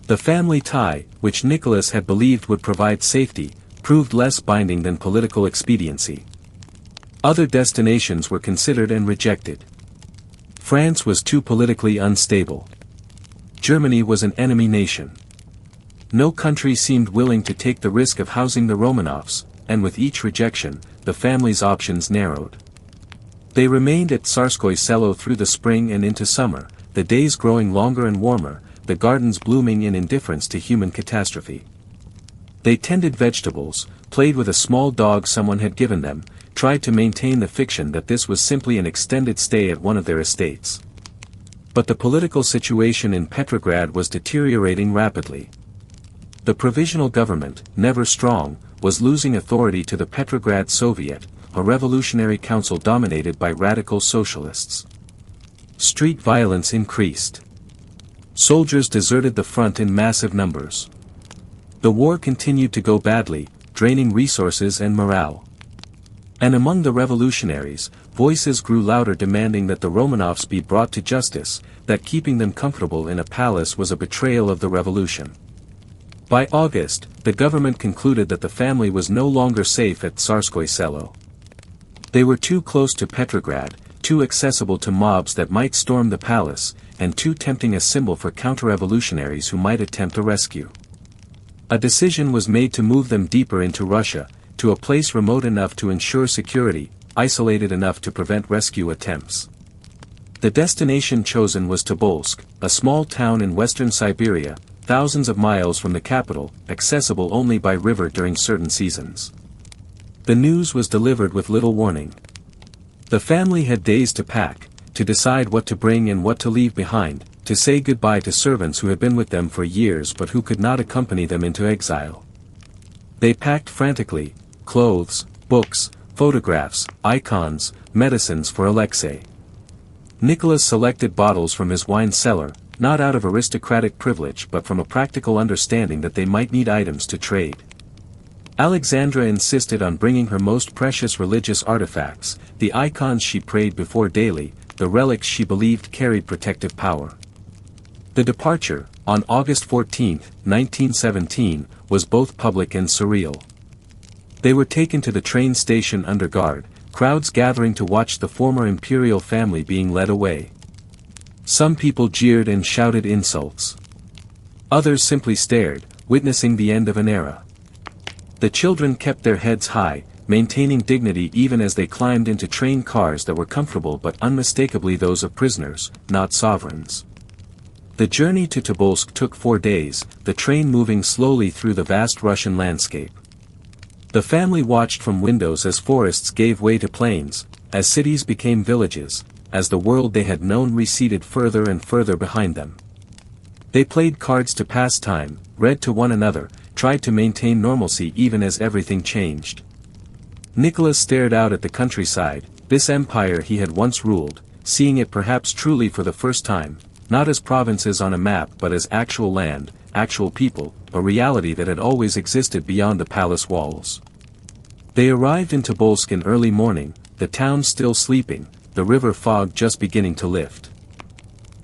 The family tie, which Nicholas had believed would provide safety, proved less binding than political expediency. Other destinations were considered and rejected. France was too politically unstable. Germany was an enemy nation. No country seemed willing to take the risk of housing the Romanovs, and with each rejection, the family's options narrowed. They remained at Tsarskoye Selo through the spring and into summer, the days growing longer and warmer, the gardens blooming in indifference to human catastrophe. They tended vegetables, played with a small dog someone had given them, tried to maintain the fiction that this was simply an extended stay at one of their estates. But the political situation in Petrograd was deteriorating rapidly. The provisional government, never strong, was losing authority to the Petrograd Soviet, a revolutionary council dominated by radical socialists. Street violence increased. Soldiers deserted the front in massive numbers. The war continued to go badly, draining resources and morale. And among the revolutionaries, voices grew louder demanding that the Romanovs be brought to justice, that keeping them comfortable in a palace was a betrayal of the revolution. By August, the government concluded that the family was no longer safe at Tsarskoye Selo. They were too close to Petrograd, too accessible to mobs that might storm the palace, and too tempting a symbol for counter-revolutionaries who might attempt a rescue. A decision was made to move them deeper into Russia, to a place remote enough to ensure security, isolated enough to prevent rescue attempts. The destination chosen was Tobolsk, a small town in western Siberia, thousands of miles from the capital, accessible only by river during certain seasons. The news was delivered with little warning. The family had days to pack, to decide what to bring and what to leave behind, to say goodbye to servants who had been with them for years but who could not accompany them into exile. They packed frantically, clothes, books, photographs, icons, medicines for Alexei. Nicholas selected bottles from his wine cellar, not out of aristocratic privilege but from a practical understanding that they might need items to trade. Alexandra insisted on bringing her most precious religious artifacts, the icons she prayed before daily, the relics she believed carried protective power. The departure, on August 14, 1917, was both public and surreal. They were taken to the train station under guard, crowds gathering to watch the former imperial family being led away. Some people jeered and shouted insults. Others simply stared, witnessing the end of an era. The children kept their heads high, maintaining dignity even as they climbed into train cars that were comfortable but unmistakably those of prisoners, not sovereigns. The journey to Tobolsk took 4 days, the train moving slowly through the vast Russian landscape. The family watched from windows as forests gave way to plains, as cities became villages, as the world they had known receded further and further behind them. They played cards to pass time, read to one another, tried to maintain normalcy even as everything changed. Nicholas stared out at the countryside, this empire he had once ruled, seeing it perhaps truly for the first time, not as provinces on a map but as actual land, actual people, a reality that had always existed beyond the palace walls. They arrived in Tobolsk in early morning, the town still sleeping, the river fog just beginning to lift.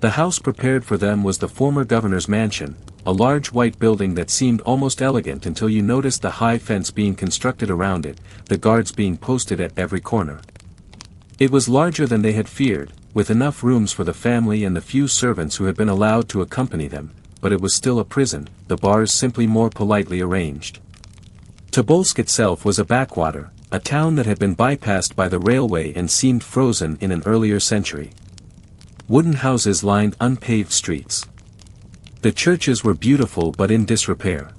The house prepared for them was the former governor's mansion, a large white building that seemed almost elegant until you noticed the high fence being constructed around it, the guards being posted at every corner. It was larger than they had feared, with enough rooms for the family and the few servants who had been allowed to accompany them, but it was still a prison, the bars simply more politely arranged. Tobolsk itself was a backwater, a town that had been bypassed by the railway and seemed frozen in an earlier century. Wooden houses lined unpaved streets. The churches were beautiful but in disrepair.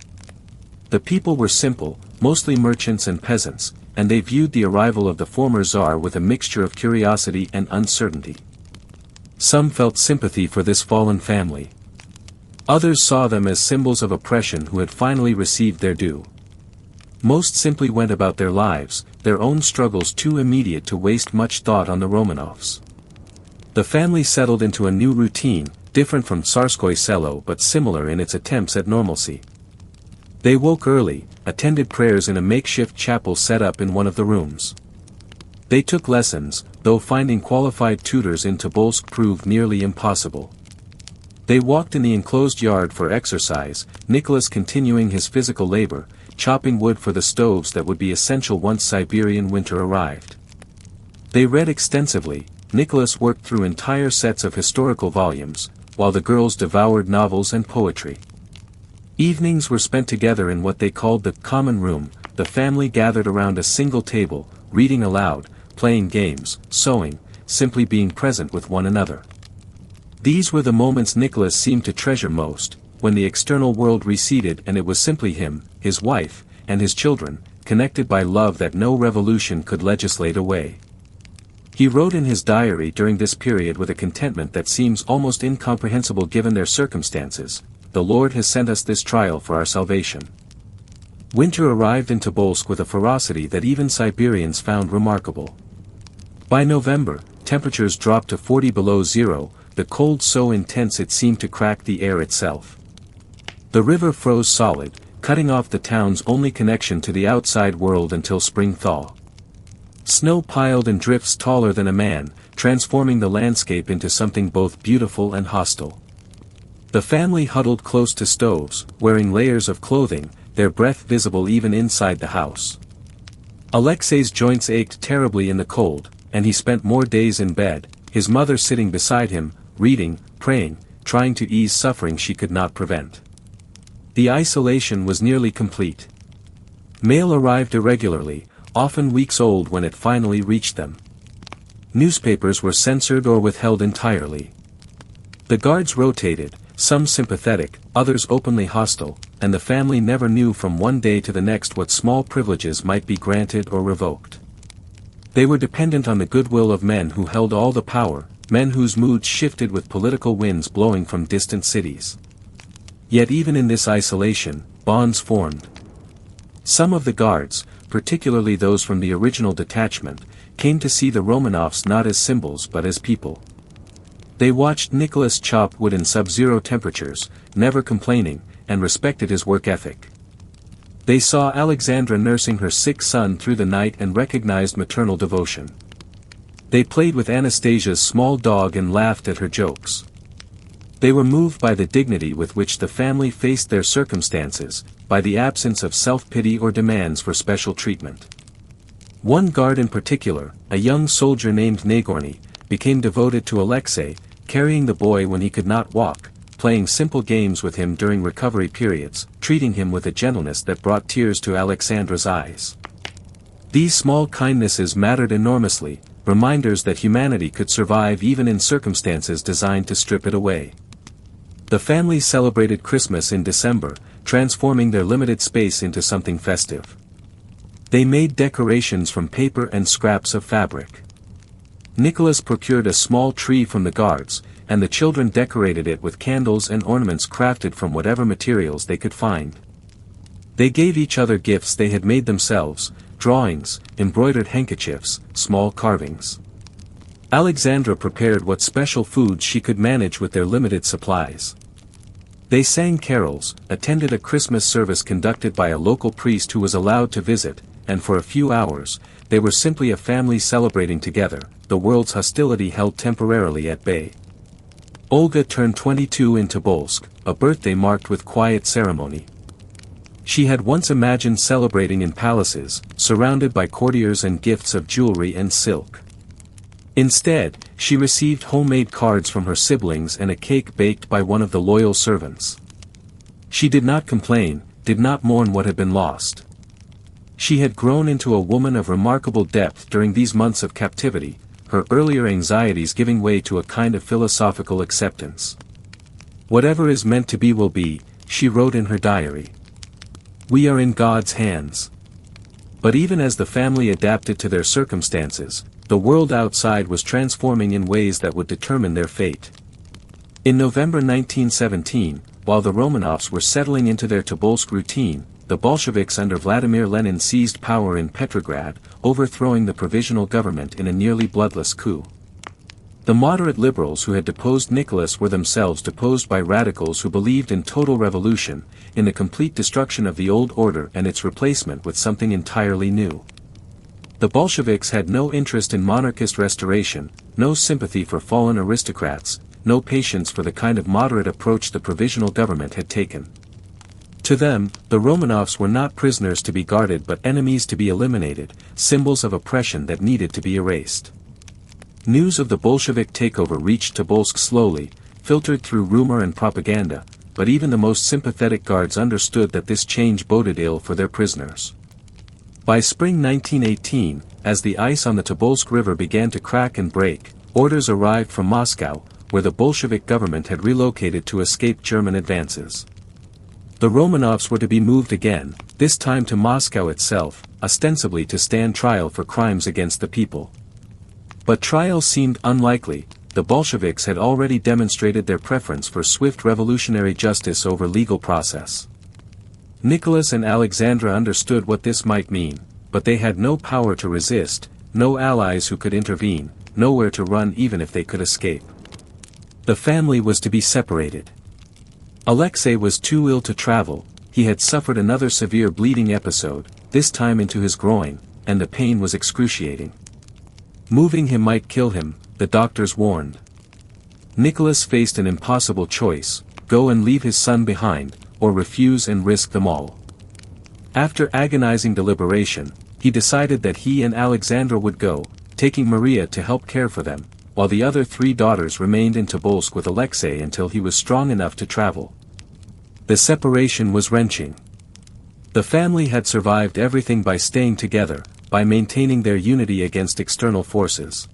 The people were simple, mostly merchants and peasants, and they viewed the arrival of the former Tsar with a mixture of curiosity and uncertainty. Some felt sympathy for this fallen family. Others saw them as symbols of oppression who had finally received their due. Most simply went about their lives, their own struggles too immediate to waste much thought on the Romanovs. The family settled into a new routine, different from Tsarskoye Selo but similar in its attempts at normalcy. They woke early, attended prayers in a makeshift chapel set up in one of the rooms. They took lessons, though finding qualified tutors in Tobolsk proved nearly impossible. They walked in the enclosed yard for exercise, Nicholas continuing his physical labor, chopping wood for the stoves that would be essential once Siberian winter arrived. They read extensively, Nicholas worked through entire sets of historical volumes, while the girls devoured novels and poetry. Evenings were spent together in what they called the common room, the family gathered around a single table, reading aloud, playing games, sewing, simply being present with one another. These were the moments Nicholas seemed to treasure most, when the external world receded and it was simply him, his wife, and his children, connected by love that no revolution could legislate away. He wrote in his diary during this period with a contentment that seems almost incomprehensible given their circumstances, "The Lord has sent us this trial for our salvation." Winter arrived in Tobolsk with a ferocity that even Siberians found remarkable. By November, temperatures dropped to 40 below zero, the cold so intense it seemed to crack the air itself. The river froze solid, cutting off the town's only connection to the outside world until spring thaw. Snow piled in drifts taller than a man, transforming the landscape into something both beautiful and hostile. The family huddled close to stoves, wearing layers of clothing, their breath visible even inside the house. Alexei's joints ached terribly in the cold, and he spent more days in bed, his mother sitting beside him, reading, praying, trying to ease suffering she could not prevent. The isolation was nearly complete. Mail arrived irregularly, often weeks old when it finally reached them. Newspapers were censored or withheld entirely. The guards rotated, some sympathetic, others openly hostile, and the family never knew from one day to the next what small privileges might be granted or revoked. They were dependent on the goodwill of men who held all the power, men whose moods shifted with political winds blowing from distant cities. Yet even in this isolation, bonds formed. Some of the guards, particularly those from the original detachment, came to see the Romanovs not as symbols but as people. They watched Nicholas chop wood in sub-zero temperatures, never complaining, and respected his work ethic. They saw Alexandra nursing her sick son through the night and recognized maternal devotion. They played with Anastasia's small dog and laughed at her jokes. They were moved by the dignity with which the family faced their circumstances, by the absence of self-pity or demands for special treatment. One guard in particular, a young soldier named Nagorny, became devoted to Alexei, carrying the boy when he could not walk, playing simple games with him during recovery periods, treating him with a gentleness that brought tears to Alexandra's eyes. These small kindnesses mattered enormously, reminders that humanity could survive even in circumstances designed to strip it away. The family celebrated Christmas in December, transforming their limited space into something festive. They made decorations from paper and scraps of fabric. Nicholas procured a small tree from the guards, and the children decorated it with candles and ornaments crafted from whatever materials they could find. They gave each other gifts they had made themselves, drawings, embroidered handkerchiefs, small carvings. Alexandra prepared what special foods she could manage with their limited supplies. They sang carols, attended a Christmas service conducted by a local priest who was allowed to visit, and for a few hours, they were simply a family celebrating together, the world's hostility held temporarily at bay. Olga turned 22 in Tobolsk, a birthday marked with quiet ceremony. She had once imagined celebrating in palaces, surrounded by courtiers and gifts of jewelry and silk. Instead, she received homemade cards from her siblings and a cake baked by one of the loyal servants. She did not complain, did not mourn what had been lost. She had grown into a woman of remarkable depth during these months of captivity, her earlier anxieties giving way to a kind of philosophical acceptance. "Whatever is meant to be will be," she wrote in her diary. "We are in God's hands." But even as the family adapted to their circumstances, the world outside was transforming in ways that would determine their fate. In November 1917, while the Romanovs were settling into their Tobolsk routine, the Bolsheviks under Vladimir Lenin seized power in Petrograd, overthrowing the provisional government in a nearly bloodless coup. The moderate liberals who had deposed Nicholas were themselves deposed by radicals who believed in total revolution, in the complete destruction of the old order and its replacement with something entirely new. The Bolsheviks had no interest in monarchist restoration, no sympathy for fallen aristocrats, no patience for the kind of moderate approach the provisional government had taken. To them, the Romanovs were not prisoners to be guarded but enemies to be eliminated, symbols of oppression that needed to be erased. News of the Bolshevik takeover reached Tobolsk slowly, filtered through rumor and propaganda, but even the most sympathetic guards understood that this change boded ill for their prisoners. By spring 1918, as the ice on the Tobolsk River began to crack and break, orders arrived from Moscow, where the Bolshevik government had relocated to escape German advances. The Romanovs were to be moved again, this time to Moscow itself, ostensibly to stand trial for crimes against the people. But trial seemed unlikely. The Bolsheviks had already demonstrated their preference for swift revolutionary justice over legal process. Nicholas and Alexandra understood what this might mean, but they had no power to resist, no allies who could intervene, nowhere to run even if they could escape. The family was to be separated. Alexei was too ill to travel, he had suffered another severe bleeding episode, this time into his groin, and the pain was excruciating. Moving him might kill him, the doctors warned. Nicholas faced an impossible choice: go and leave his son behind, or refuse and risk them all. After agonizing deliberation, he decided that he and Alexandra would go, taking Maria to help care for them, while the other 3 daughters remained in Tobolsk with Alexei until he was strong enough to travel. The separation was wrenching. The family had survived everything by staying together, by maintaining their unity against external forces.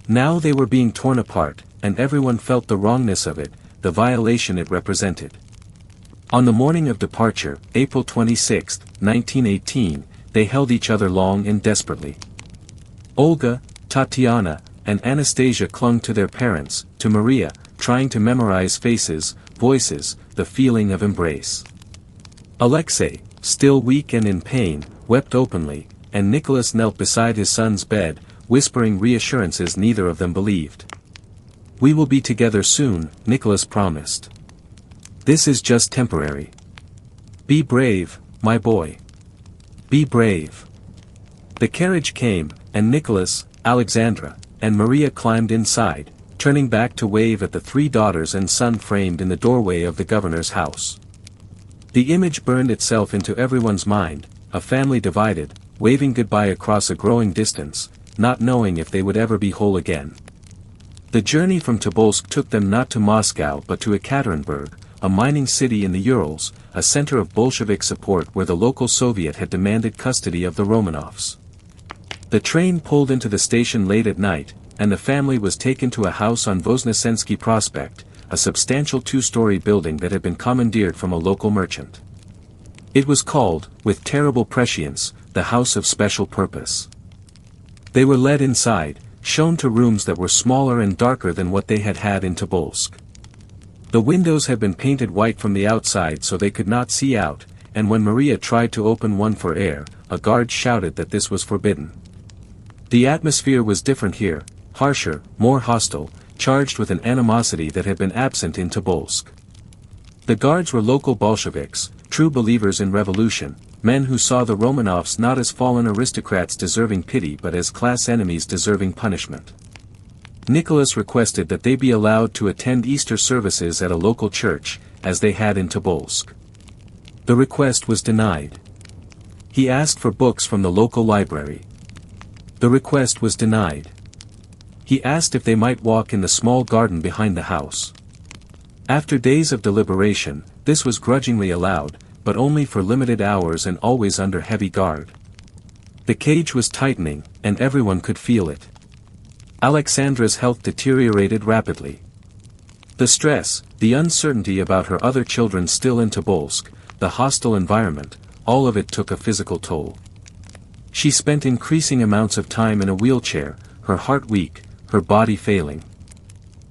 Now they were being torn apart, and everyone felt the wrongness of it, the violation it represented. On the morning of departure, April 26, 1918, they held each other long and desperately. Olga, Tatiana, and Anastasia clung to their parents, to Maria, trying to memorize faces, voices, the feeling of embrace. Alexei, still weak and in pain, wept openly, and Nicholas knelt beside his son's bed, whispering reassurances neither of them believed. "We will be together soon," Nicholas promised. "This is just temporary. Be brave, my boy. Be brave." The carriage came, and Nicholas, Alexandra, and Maria climbed inside, turning back to wave at the 3 daughters and son framed in the doorway of the governor's house. The image burned itself into everyone's mind, a family divided, waving goodbye across a growing distance, not knowing if they would ever be whole again. The journey from Tobolsk took them not to Moscow but to Ekaterinburg, a mining city in the Urals, a center of Bolshevik support where the local Soviet had demanded custody of the Romanovs. The train pulled into the station late at night, and the family was taken to a house on Voznesensky Prospect, a substantial 2-story building that had been commandeered from a local merchant. It was called, with terrible prescience, the House of Special Purpose. They were led inside, shown to rooms that were smaller and darker than what they had had in Tobolsk. The windows had been painted white from the outside so they could not see out, and when Maria tried to open one for air, a guard shouted that this was forbidden. The atmosphere was different here, harsher, more hostile, charged with an animosity that had been absent in Tobolsk. The guards were local Bolsheviks, true believers in revolution, men who saw the Romanovs not as fallen aristocrats deserving pity but as class enemies deserving punishment. Nicholas requested that they be allowed to attend Easter services at a local church, as they had in Tobolsk. The request was denied. He asked for books from the local library. The request was denied. He asked if they might walk in the small garden behind the house. After days of deliberation, this was grudgingly allowed, but only for limited hours and always under heavy guard. The cage was tightening, and everyone could feel it. Alexandra's health deteriorated rapidly. The stress, the uncertainty about her other children still in Tobolsk, the hostile environment, all of it took a physical toll. She spent increasing amounts of time in a wheelchair, her heart weak, her body failing.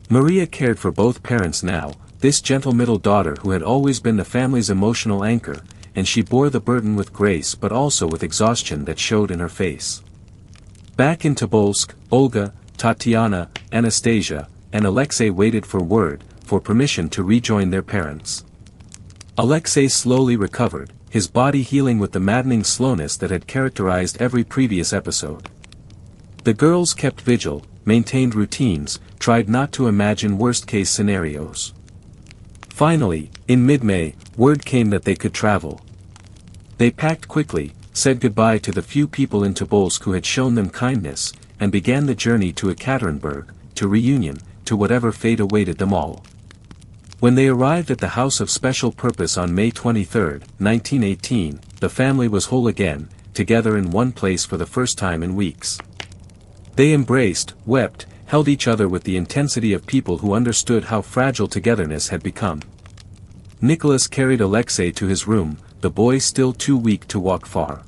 Maria cared for both parents now, this gentle middle daughter who had always been the family's emotional anchor, and she bore the burden with grace but also with exhaustion that showed in her face. Back in Tobolsk, Olga, Tatiana, Anastasia, and Alexei waited for permission to rejoin their parents. Alexei slowly recovered, his body healing with the maddening slowness that had characterized every previous episode. The girls kept vigil, maintained routines, tried not to imagine worst-case scenarios. Finally, in mid-May, word came that they could travel. They packed quickly, said goodbye to the few people in Tobolsk who had shown them kindness, and began the journey to Ekaterinburg, to reunion, to whatever fate awaited them all. When they arrived at the House of Special Purpose on May 23, 1918, the family was whole again, together in one place for the first time in weeks. They embraced, wept, held each other with the intensity of people who understood how fragile togetherness had become. Nicholas carried Alexei to his room, the boy still too weak to walk far.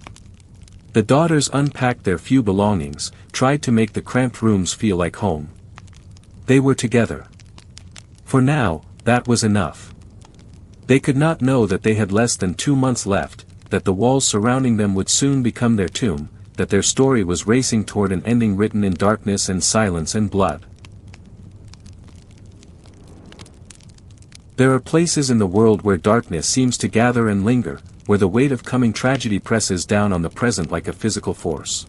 The daughters unpacked their few belongings, tried to make the cramped rooms feel like home. They were together. For now, that was enough. They could not know that they had less than 2 months left, that the walls surrounding them would soon become their tomb, that their story was racing toward an ending written in darkness and silence and blood. There are places in the world where darkness seems to gather and linger, where the weight of coming tragedy presses down on the present like a physical force.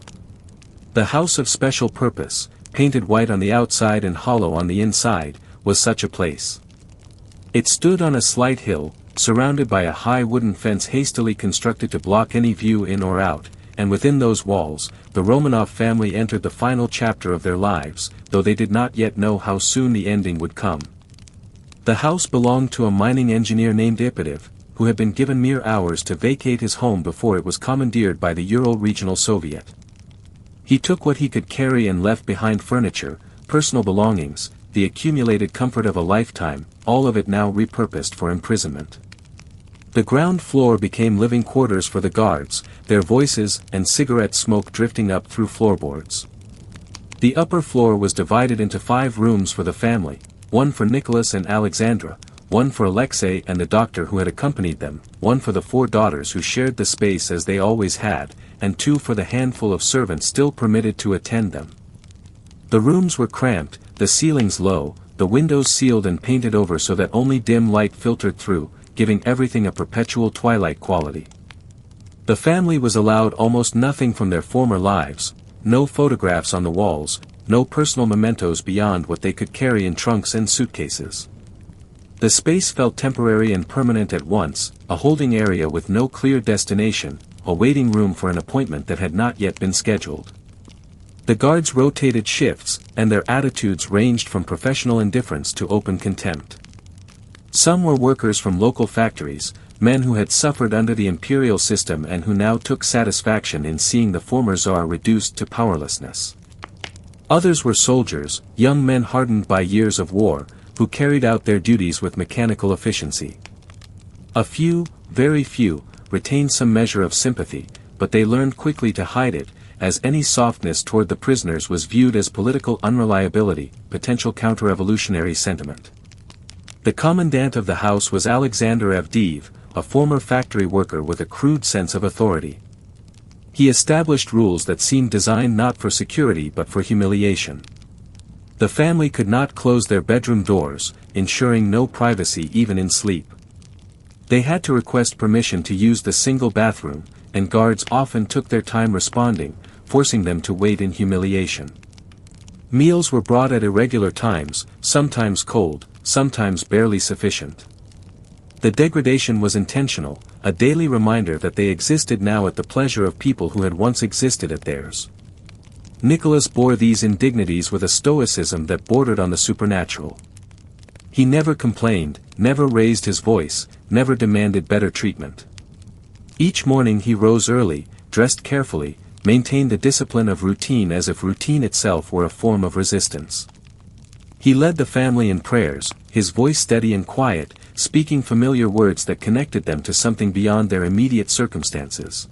The House of Special Purpose, painted white on the outside and hollow on the inside, was such a place. It stood on a slight hill, surrounded by a high wooden fence hastily constructed to block any view in or out, and within those walls, the Romanov family entered the final chapter of their lives, though they did not yet know how soon the ending would come. The house belonged to a mining engineer named Ipatiev, who had been given mere hours to vacate his home before it was commandeered by the Ural Regional Soviet. He took what he could carry and left behind furniture, personal belongings, the accumulated comfort of a lifetime, all of it now repurposed for imprisonment. The ground floor became living quarters for the guards, their voices and cigarette smoke drifting up through floorboards. The upper floor was divided into 5 rooms for the family, one for Nicholas and Alexandra, one for Alexei and the doctor who had accompanied them, one for the 4 daughters who shared the space as they always had, and 2 for the handful of servants still permitted to attend them. The rooms were cramped, the ceilings low, the windows sealed and painted over so that only dim light filtered through, giving everything a perpetual twilight quality. The family was allowed almost nothing from their former lives, no photographs on the walls, no personal mementos beyond what they could carry in trunks and suitcases. The space felt temporary and permanent at once, a holding area with no clear destination, a waiting room for an appointment that had not yet been scheduled. The guards rotated shifts, and their attitudes ranged from professional indifference to open contempt. Some were workers from local factories, men who had suffered under the imperial system and who now took satisfaction in seeing the former Tsar reduced to powerlessness. Others were soldiers, young men hardened by years of war, who carried out their duties with mechanical efficiency. A few, very few, retained some measure of sympathy, but they learned quickly to hide it, as any softness toward the prisoners was viewed as political unreliability, potential counter-revolutionary sentiment. The commandant of the house was Alexander Avdiev, a former factory worker with a crude sense of authority. He established rules that seemed designed not for security but for humiliation. The family could not close their bedroom doors, ensuring no privacy even in sleep. They had to request permission to use the single bathroom, and guards often took their time responding, forcing them to wait in humiliation. Meals were brought at irregular times, sometimes cold, sometimes barely sufficient. The degradation was intentional, a daily reminder that they existed now at the pleasure of people who had once existed at theirs. Nicholas bore these indignities with a stoicism that bordered on the supernatural. He never complained, never raised his voice, never demanded better treatment. Each morning he rose early, dressed carefully, maintained the discipline of routine as if routine itself were a form of resistance. He led the family in prayers, his voice steady and quiet, speaking familiar words that connected them to something beyond their immediate circumstances.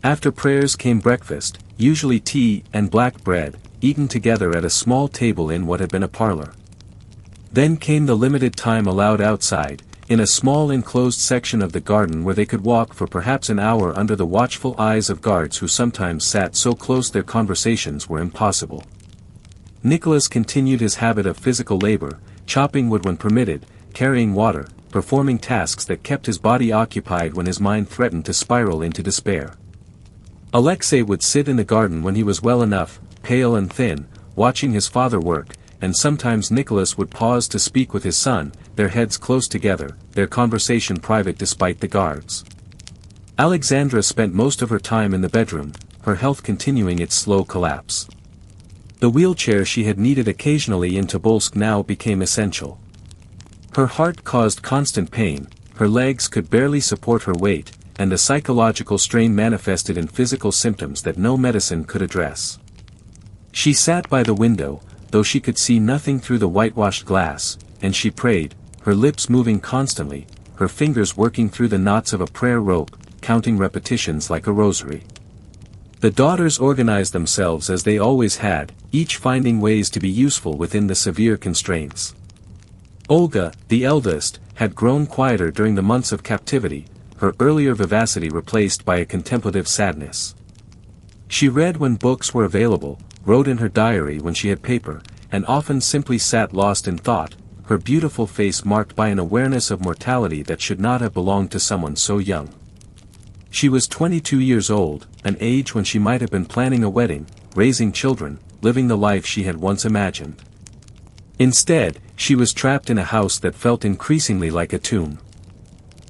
After prayers came breakfast, usually tea and black bread, eaten together at a small table in what had been a parlor. Then came the limited time allowed outside, in a small enclosed section of the garden where they could walk for perhaps an hour under the watchful eyes of guards who sometimes sat so close their conversations were impossible. Nicholas continued his habit of physical labor, chopping wood when permitted, carrying water, performing tasks that kept his body occupied when his mind threatened to spiral into despair. Alexei would sit in the garden when he was well enough, pale and thin, watching his father work, and sometimes Nicholas would pause to speak with his son, their heads close together, their conversation private despite the guards. Alexandra spent most of her time in the bedroom, her health continuing its slow collapse. The wheelchair she had needed occasionally in Tobolsk now became essential. Her heart caused constant pain, her legs could barely support her weight, and the psychological strain manifested in physical symptoms that no medicine could address. She sat by the window, though she could see nothing through the whitewashed glass, and she prayed, her lips moving constantly, her fingers working through the knots of a prayer rope, counting repetitions like a rosary. The daughters organized themselves as they always had, each finding ways to be useful within the severe constraints. Olga, the eldest, had grown quieter during the months of captivity, her earlier vivacity replaced by a contemplative sadness. She read when books were available, wrote in her diary when she had paper, and often simply sat lost in thought, her beautiful face marked by an awareness of mortality that should not have belonged to someone so young. She was 22 years old, an age when she might have been planning a wedding, raising children, living the life she had once imagined. Instead, she was trapped in a house that felt increasingly like a tomb.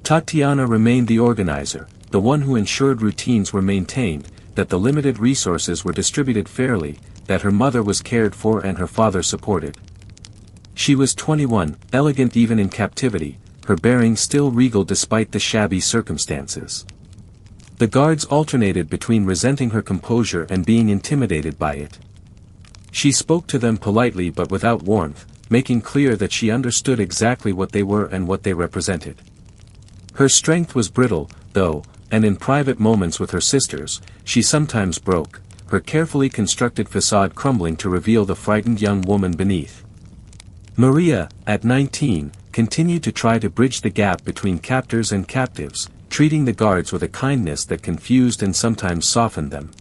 Tatiana remained the organizer, the one who ensured routines were maintained, that the limited resources were distributed fairly, that her mother was cared for and her father supported. She was 21, elegant even in captivity, her bearing still regal despite the shabby circumstances. The guards alternated between resenting her composure and being intimidated by it. She spoke to them politely but without warmth, making clear that she understood exactly what they were and what they represented. Her strength was brittle, though, and in private moments with her sisters, she sometimes broke, her carefully constructed facade crumbling to reveal the frightened young woman beneath. Maria, at 19, continued to try to bridge the gap between captors and captives, treating the guards with a kindness that confused and sometimes softened them.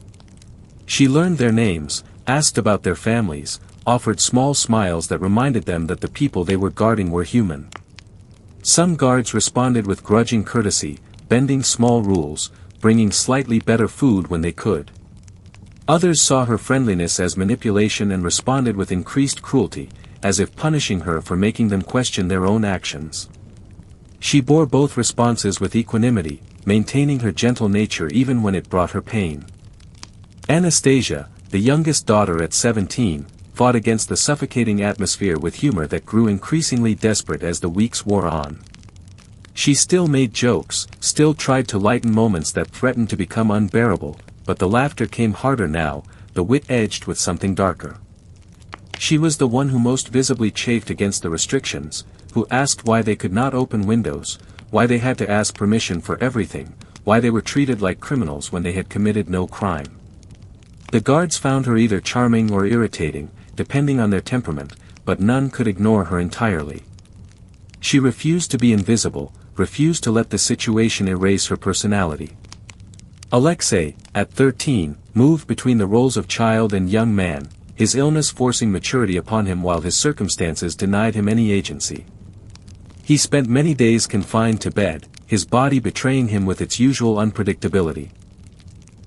She learned their names, asked about their families, offered small smiles that reminded them that the people they were guarding were human. Some guards responded with grudging courtesy, bending small rules, bringing slightly better food when they could. Others saw her friendliness as manipulation and responded with increased cruelty, as if punishing her for making them question their own actions. She bore both responses with equanimity, maintaining her gentle nature even when it brought her pain. Anastasia, the youngest daughter at 17, fought against the suffocating atmosphere with humor that grew increasingly desperate as the weeks wore on. She still made jokes, still tried to lighten moments that threatened to become unbearable, but the laughter came harder now, the wit edged with something darker. She was the one who most visibly chafed against the restrictions, who asked why they could not open windows, why they had to ask permission for everything, why they were treated like criminals when they had committed no crime. The guards found her either charming or irritating, depending on their temperament, but none could ignore her entirely. She refused to be invisible, refused to let the situation erase her personality. Alexei, at 13, moved between the roles of child and young man, his illness forcing maturity upon him while his circumstances denied him any agency. He spent many days confined to bed, his body betraying him with its usual unpredictability.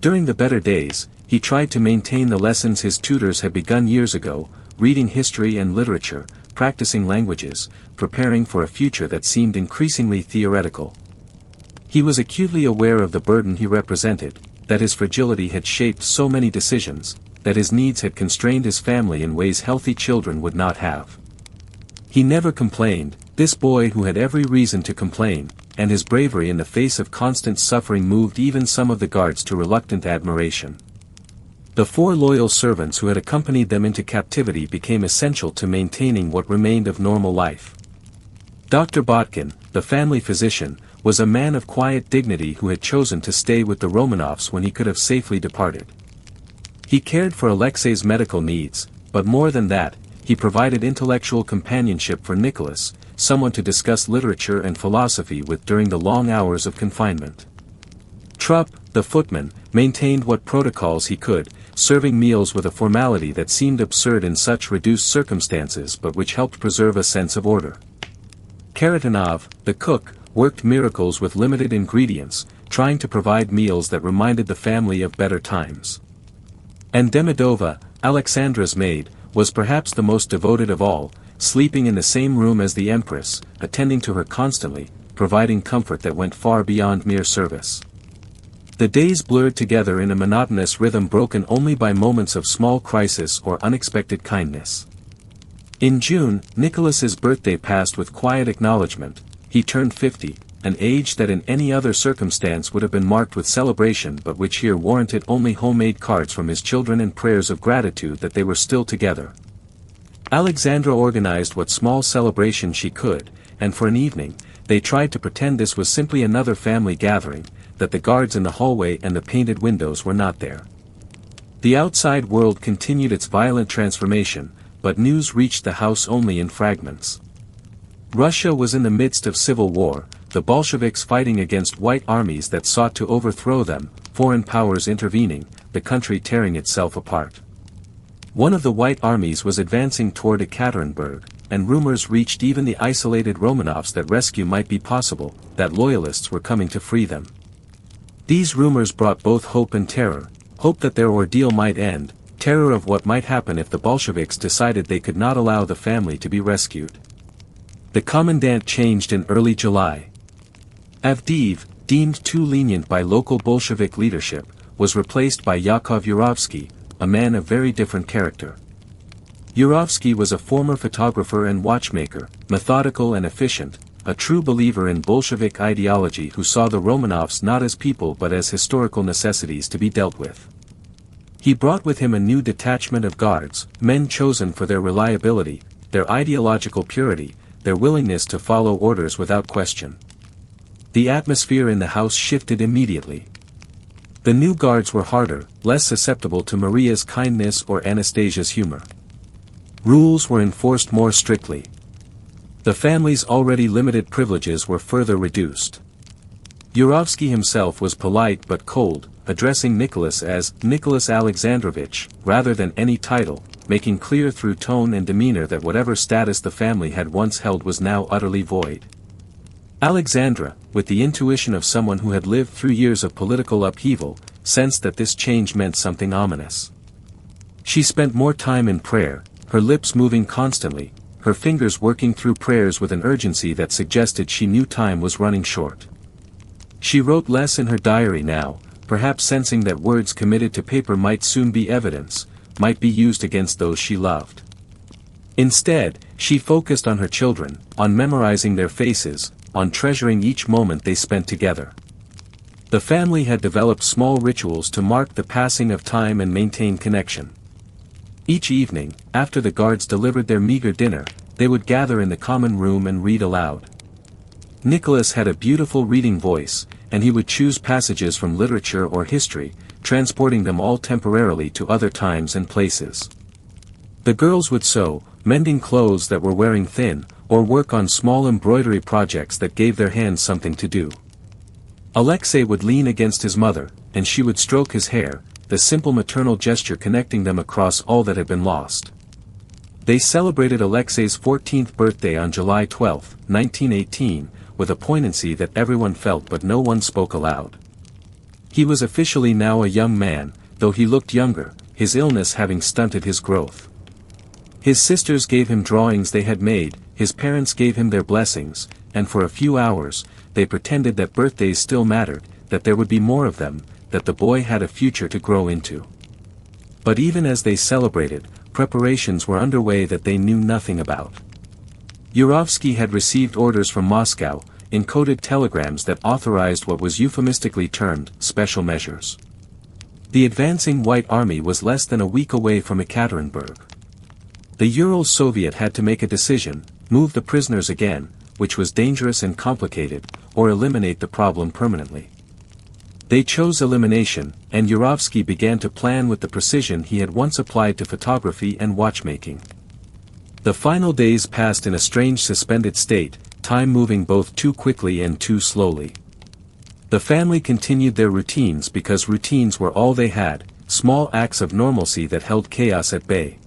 During the better days, he tried to maintain the lessons his tutors had begun years ago, reading history and literature, practicing languages, preparing for a future that seemed increasingly theoretical. He was acutely aware of the burden he represented, that his fragility had shaped so many decisions, that his needs had constrained his family in ways healthy children would not have. He never complained, this boy who had every reason to complain, and his bravery in the face of constant suffering moved even some of the guards to reluctant admiration. The 4 loyal servants who had accompanied them into captivity became essential to maintaining what remained of normal life. Dr. Botkin, the family physician, was a man of quiet dignity who had chosen to stay with the Romanovs when he could have safely departed. He cared for Alexei's medical needs, but more than that, he provided intellectual companionship for Nicholas, someone to discuss literature and philosophy with during the long hours of confinement. Trupp, the footman, maintained what protocols he could, serving meals with a formality that seemed absurd in such reduced circumstances but which helped preserve a sense of order. Karatanov, the cook, worked miracles with limited ingredients, trying to provide meals that reminded the family of better times. And Demidova, Alexandra's maid, was perhaps the most devoted of all, sleeping in the same room as the Empress, attending to her constantly, providing comfort that went far beyond mere service. The days blurred together in a monotonous rhythm broken only by moments of small crisis or unexpected kindness. In June, Nicholas's birthday passed with quiet acknowledgement. He turned 50, an age that in any other circumstance would have been marked with celebration but which here warranted only homemade cards from his children and prayers of gratitude that they were still together. Alexandra organized what small celebration she could, and for an evening, they tried to pretend this was simply another family gathering, that the guards in the hallway and the painted windows were not there. The outside world continued its violent transformation, but news reached the house only in fragments. Russia was in the midst of civil war, the Bolsheviks fighting against white armies that sought to overthrow them, foreign powers intervening, the country tearing itself apart. One of the white armies was advancing toward Ekaterinburg, and rumors reached even the isolated Romanovs that rescue might be possible, that loyalists were coming to free them. These rumors brought both hope and terror, hope that their ordeal might end, terror of what might happen if the Bolsheviks decided they could not allow the family to be rescued. The commandant changed in early July. Avdiyev, deemed too lenient by local Bolshevik leadership, was replaced by Yakov Yurovsky, a man of very different character. Yurovsky was a former photographer and watchmaker, methodical and efficient, a true believer in Bolshevik ideology who saw the Romanovs not as people but as historical necessities to be dealt with. He brought with him a new detachment of guards, men chosen for their reliability, their ideological purity, their willingness to follow orders without question. The atmosphere in the house shifted immediately. The new guards were harder, less susceptible to Maria's kindness or Anastasia's humor. Rules were enforced more strictly. The family's already limited privileges were further reduced. Yurovsky himself was polite but cold, addressing Nicholas as Nicholas Alexandrovich, rather than any title, making clear through tone and demeanor that whatever status the family had once held was now utterly void. Alexandra, with the intuition of someone who had lived through years of political upheaval, sensed that this change meant something ominous. She spent more time in prayer, her lips moving constantly, her fingers working through prayers with an urgency that suggested she knew time was running short. She wrote less in her diary now, perhaps sensing that words committed to paper might soon be evidence, might be used against those she loved. Instead, she focused on her children, on memorizing their faces, on treasuring each moment they spent together. The family had developed small rituals to mark the passing of time and maintain connection. Each evening, after the guards delivered their meager dinner, they would gather in the common room and read aloud. Nicholas had a beautiful reading voice, and he would choose passages from literature or history, transporting them all temporarily to other times and places. The girls would sew, mending clothes that were wearing thin, or work on small embroidery projects that gave their hands something to do. Alexei would lean against his mother, and she would stroke his hair, the simple maternal gesture connecting them across all that had been lost. They celebrated Alexei's 14th birthday on July 12, 1918, with a poignancy that everyone felt but no one spoke aloud. He was officially now a young man, though he looked younger, his illness having stunted his growth. His sisters gave him drawings they had made, his parents gave him their blessings, and for a few hours, they pretended that birthdays still mattered, that there would be more of them, that the boy had a future to grow into. But even as they celebrated, preparations were underway that they knew nothing about. Yurovsky had received orders from Moscow, encoded telegrams that authorized what was euphemistically termed special measures. The advancing White Army was less than a week away from Ekaterinburg. The Ural Soviet had to make a decision: move the prisoners again, which was dangerous and complicated, or eliminate the problem permanently. They chose elimination, and Yurovsky began to plan with the precision he had once applied to photography and watchmaking. The final days passed in a strange suspended state, time moving both too quickly and too slowly. The family continued their routines because routines were all they had, small acts of normalcy that held chaos at bay.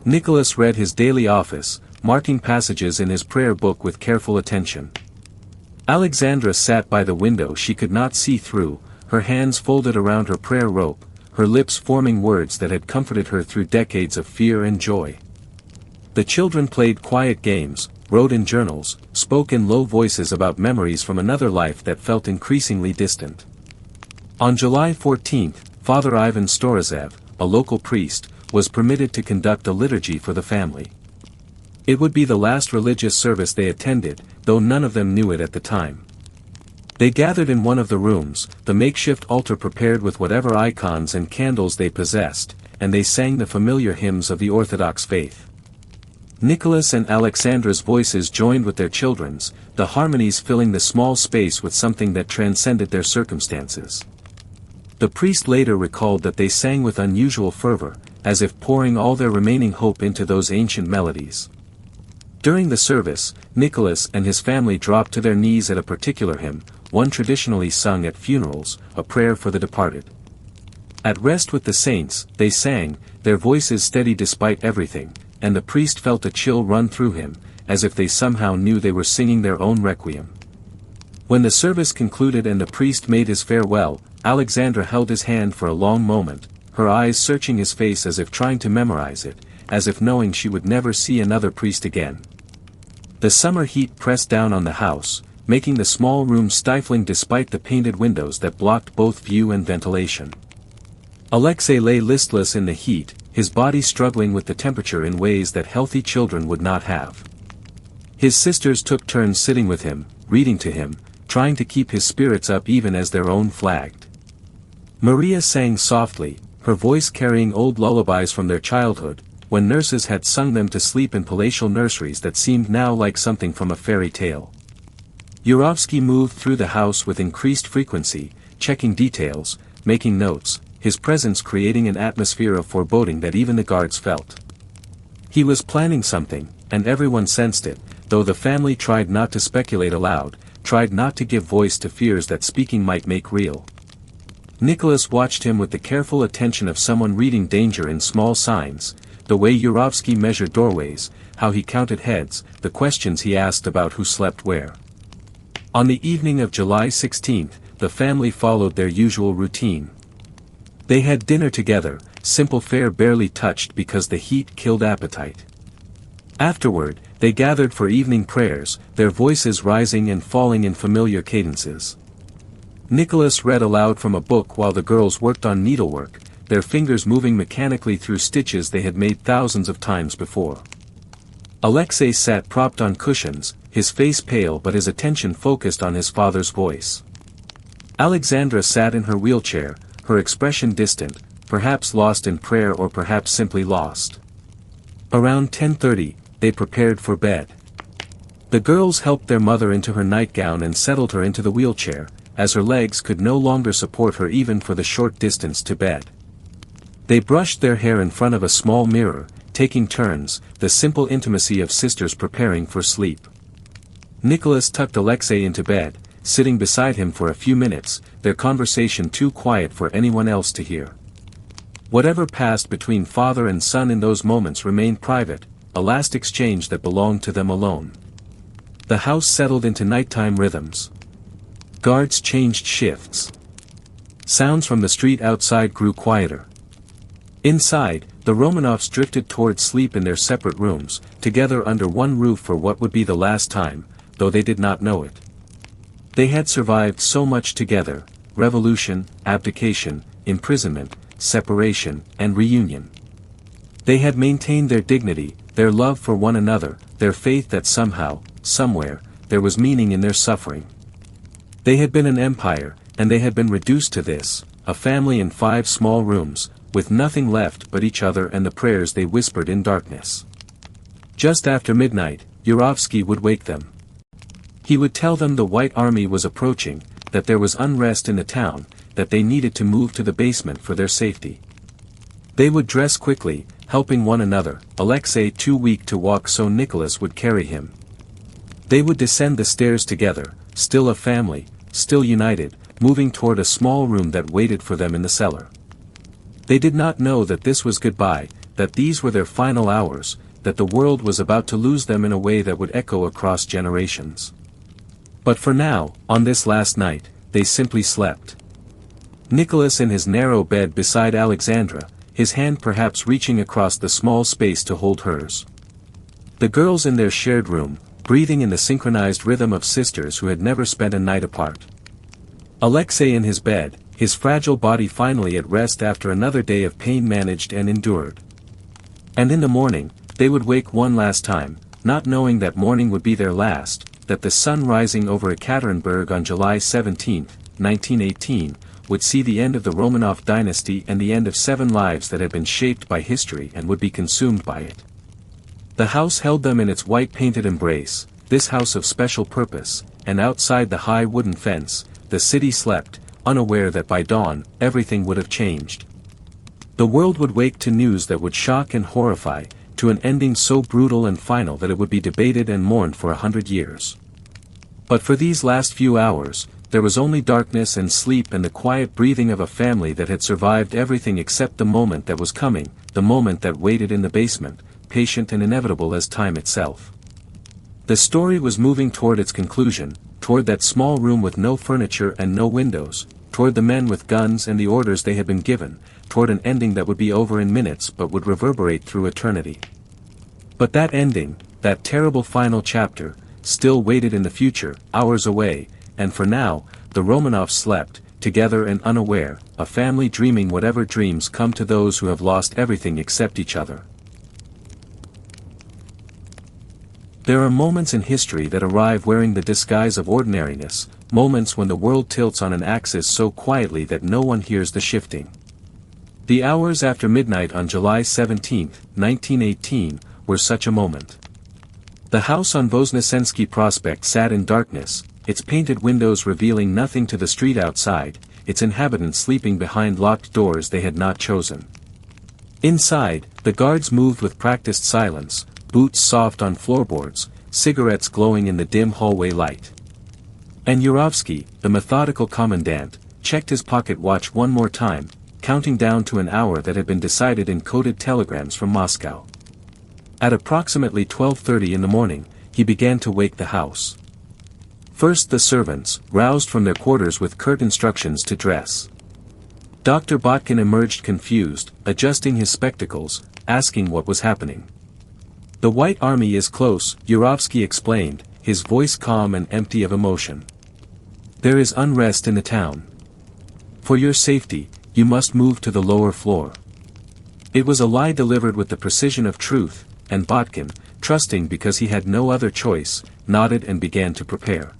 Nicholas read his daily office, marking passages in his prayer book with careful attention. Alexandra sat by the window she could not see through, her hands folded around her prayer rope, her lips forming words that had comforted her through decades of fear and joy. The children played quiet games, wrote in journals, spoke in low voices about memories from another life that felt increasingly distant. On July 14, Father Ivan Storazev, a local priest, was permitted to conduct a liturgy for the family. It would be the last religious service they attended, though none of them knew it at the time. They gathered in one of the rooms, the makeshift altar prepared with whatever icons and candles they possessed, and they sang the familiar hymns of the Orthodox faith. Nicholas and Alexandra's voices joined with their children's, the harmonies filling the small space with something that transcended their circumstances. The priest later recalled that they sang with unusual fervor, as if pouring all their remaining hope into those ancient melodies. During the service, Nicholas and his family dropped to their knees at a particular hymn, one traditionally sung at funerals, a prayer for the departed. At rest with the saints, they sang, their voices steady despite everything, and the priest felt a chill run through him, as if they somehow knew they were singing their own requiem. When the service concluded and the priest made his farewell, Alexandra held his hand for a long moment, her eyes searching his face as if trying to memorize it, as if knowing she would never see another priest again. The summer heat pressed down on the house, making the small room stifling despite the painted windows that blocked both view and ventilation. Alexei lay listless in the heat, his body struggling with the temperature in ways that healthy children would not have. His sisters took turns sitting with him, reading to him, trying to keep his spirits up even as their own flagged. Maria sang softly, her voice carrying old lullabies from their childhood, when nurses had sung them to sleep in palatial nurseries that seemed now like something from a fairy tale. Yurovsky moved through the house with increased frequency, checking details, making notes, his presence creating an atmosphere of foreboding that even the guards felt. He was planning something, and everyone sensed it, though the family tried not to speculate aloud, tried not to give voice to fears that speaking might make real. Nicholas watched him with the careful attention of someone reading danger in small signs, the way Yurovsky measured doorways, how he counted heads, the questions he asked about who slept where. On the evening of July 16, the family followed their usual routine. They had dinner together, simple fare barely touched because the heat killed appetite. Afterward, they gathered for evening prayers, their voices rising and falling in familiar cadences. Nicholas read aloud from a book while the girls worked on needlework, their fingers moving mechanically through stitches they had made thousands of times before. Alexei sat propped on cushions, his face pale but his attention focused on his father's voice. Alexandra sat in her wheelchair, her expression distant, perhaps lost in prayer or perhaps simply lost. Around 10:30, they prepared for bed. The girls helped their mother into her nightgown and settled her into the wheelchair, as her legs could no longer support her even for the short distance to bed. They brushed their hair in front of a small mirror, taking turns, the simple intimacy of sisters preparing for sleep. Nicholas tucked Alexei into bed, sitting beside him for a few minutes, their conversation too quiet for anyone else to hear. Whatever passed between father and son in those moments remained private, a last exchange that belonged to them alone. The house settled into nighttime rhythms. Guards changed shifts. Sounds from the street outside grew quieter. Inside, the Romanovs drifted toward sleep in their separate rooms, together under one roof for what would be the last time, though they did not know it. They had survived so much together: revolution, abdication, imprisonment, separation, and reunion. They had maintained their dignity, their love for one another, their faith that somehow, somewhere, there was meaning in their suffering. They had been an empire, and they had been reduced to this, a family in 5 small rooms, with nothing left but each other and the prayers they whispered in darkness. Just after midnight, Yurovsky would wake them. He would tell them the White Army was approaching, that there was unrest in the town, that they needed to move to the basement for their safety. They would dress quickly, helping one another, Alexei too weak to walk so Nicholas would carry him. They would descend the stairs together, still a family, still united, moving toward a small room that waited for them in the cellar. They did not know that this was goodbye, that these were their final hours, that the world was about to lose them in a way that would echo across generations. But for now, on this last night, they simply slept. Nicholas in his narrow bed beside Alexandra, his hand perhaps reaching across the small space to hold hers. The girls in their shared room, breathing in the synchronized rhythm of sisters who had never spent a night apart. Alexei in his bed, his fragile body finally at rest after another day of pain managed and endured. And in the morning, they would wake one last time, not knowing that morning would be their last, that the sun rising over Ekaterinburg on July 17, 1918, would see the end of the Romanov dynasty and the end of 7 lives that had been shaped by history and would be consumed by it. The house held them in its white-painted embrace, this house of special purpose, and outside the high wooden fence, the city slept, unaware that by dawn, everything would have changed. The world would wake to news that would shock and horrify, to an ending so brutal and final that it would be debated and mourned for 100 years. But for these last few hours, there was only darkness and sleep and the quiet breathing of a family that had survived everything except the moment that was coming, the moment that waited in the basement, patient and inevitable as time itself. The story was moving toward its conclusion, toward that small room with no furniture and no windows, toward the men with guns and the orders they had been given, toward an ending that would be over in minutes but would reverberate through eternity. But that ending, that terrible final chapter, still waited in the future, hours away, and for now, the Romanovs slept, together and unaware, a family dreaming whatever dreams come to those who have lost everything except each other. There are moments in history that arrive wearing the disguise of ordinariness, moments when the world tilts on an axis so quietly that no one hears the shifting. The hours after midnight on July 17, 1918, were such a moment. The house on Voznesensky Prospect sat in darkness, its painted windows revealing nothing to the street outside, its inhabitants sleeping behind locked doors they had not chosen. Inside, the guards moved with practiced silence, boots soft on floorboards, cigarettes glowing in the dim hallway light. And Yurovsky, the methodical commandant, checked his pocket watch one more time, counting down to an hour that had been decided in coded telegrams from Moscow. At approximately 12:30 in the morning, he began to wake the house. First the servants, roused from their quarters with curt instructions to dress. Dr. Botkin emerged confused, adjusting his spectacles, asking what was happening. "The White Army is close," Yurovsky explained, his voice calm and empty of emotion. "There is unrest in the town. For your safety, you must move to the lower floor." It was a lie delivered with the precision of truth, and Botkin, trusting because he had no other choice, nodded and began to prepare.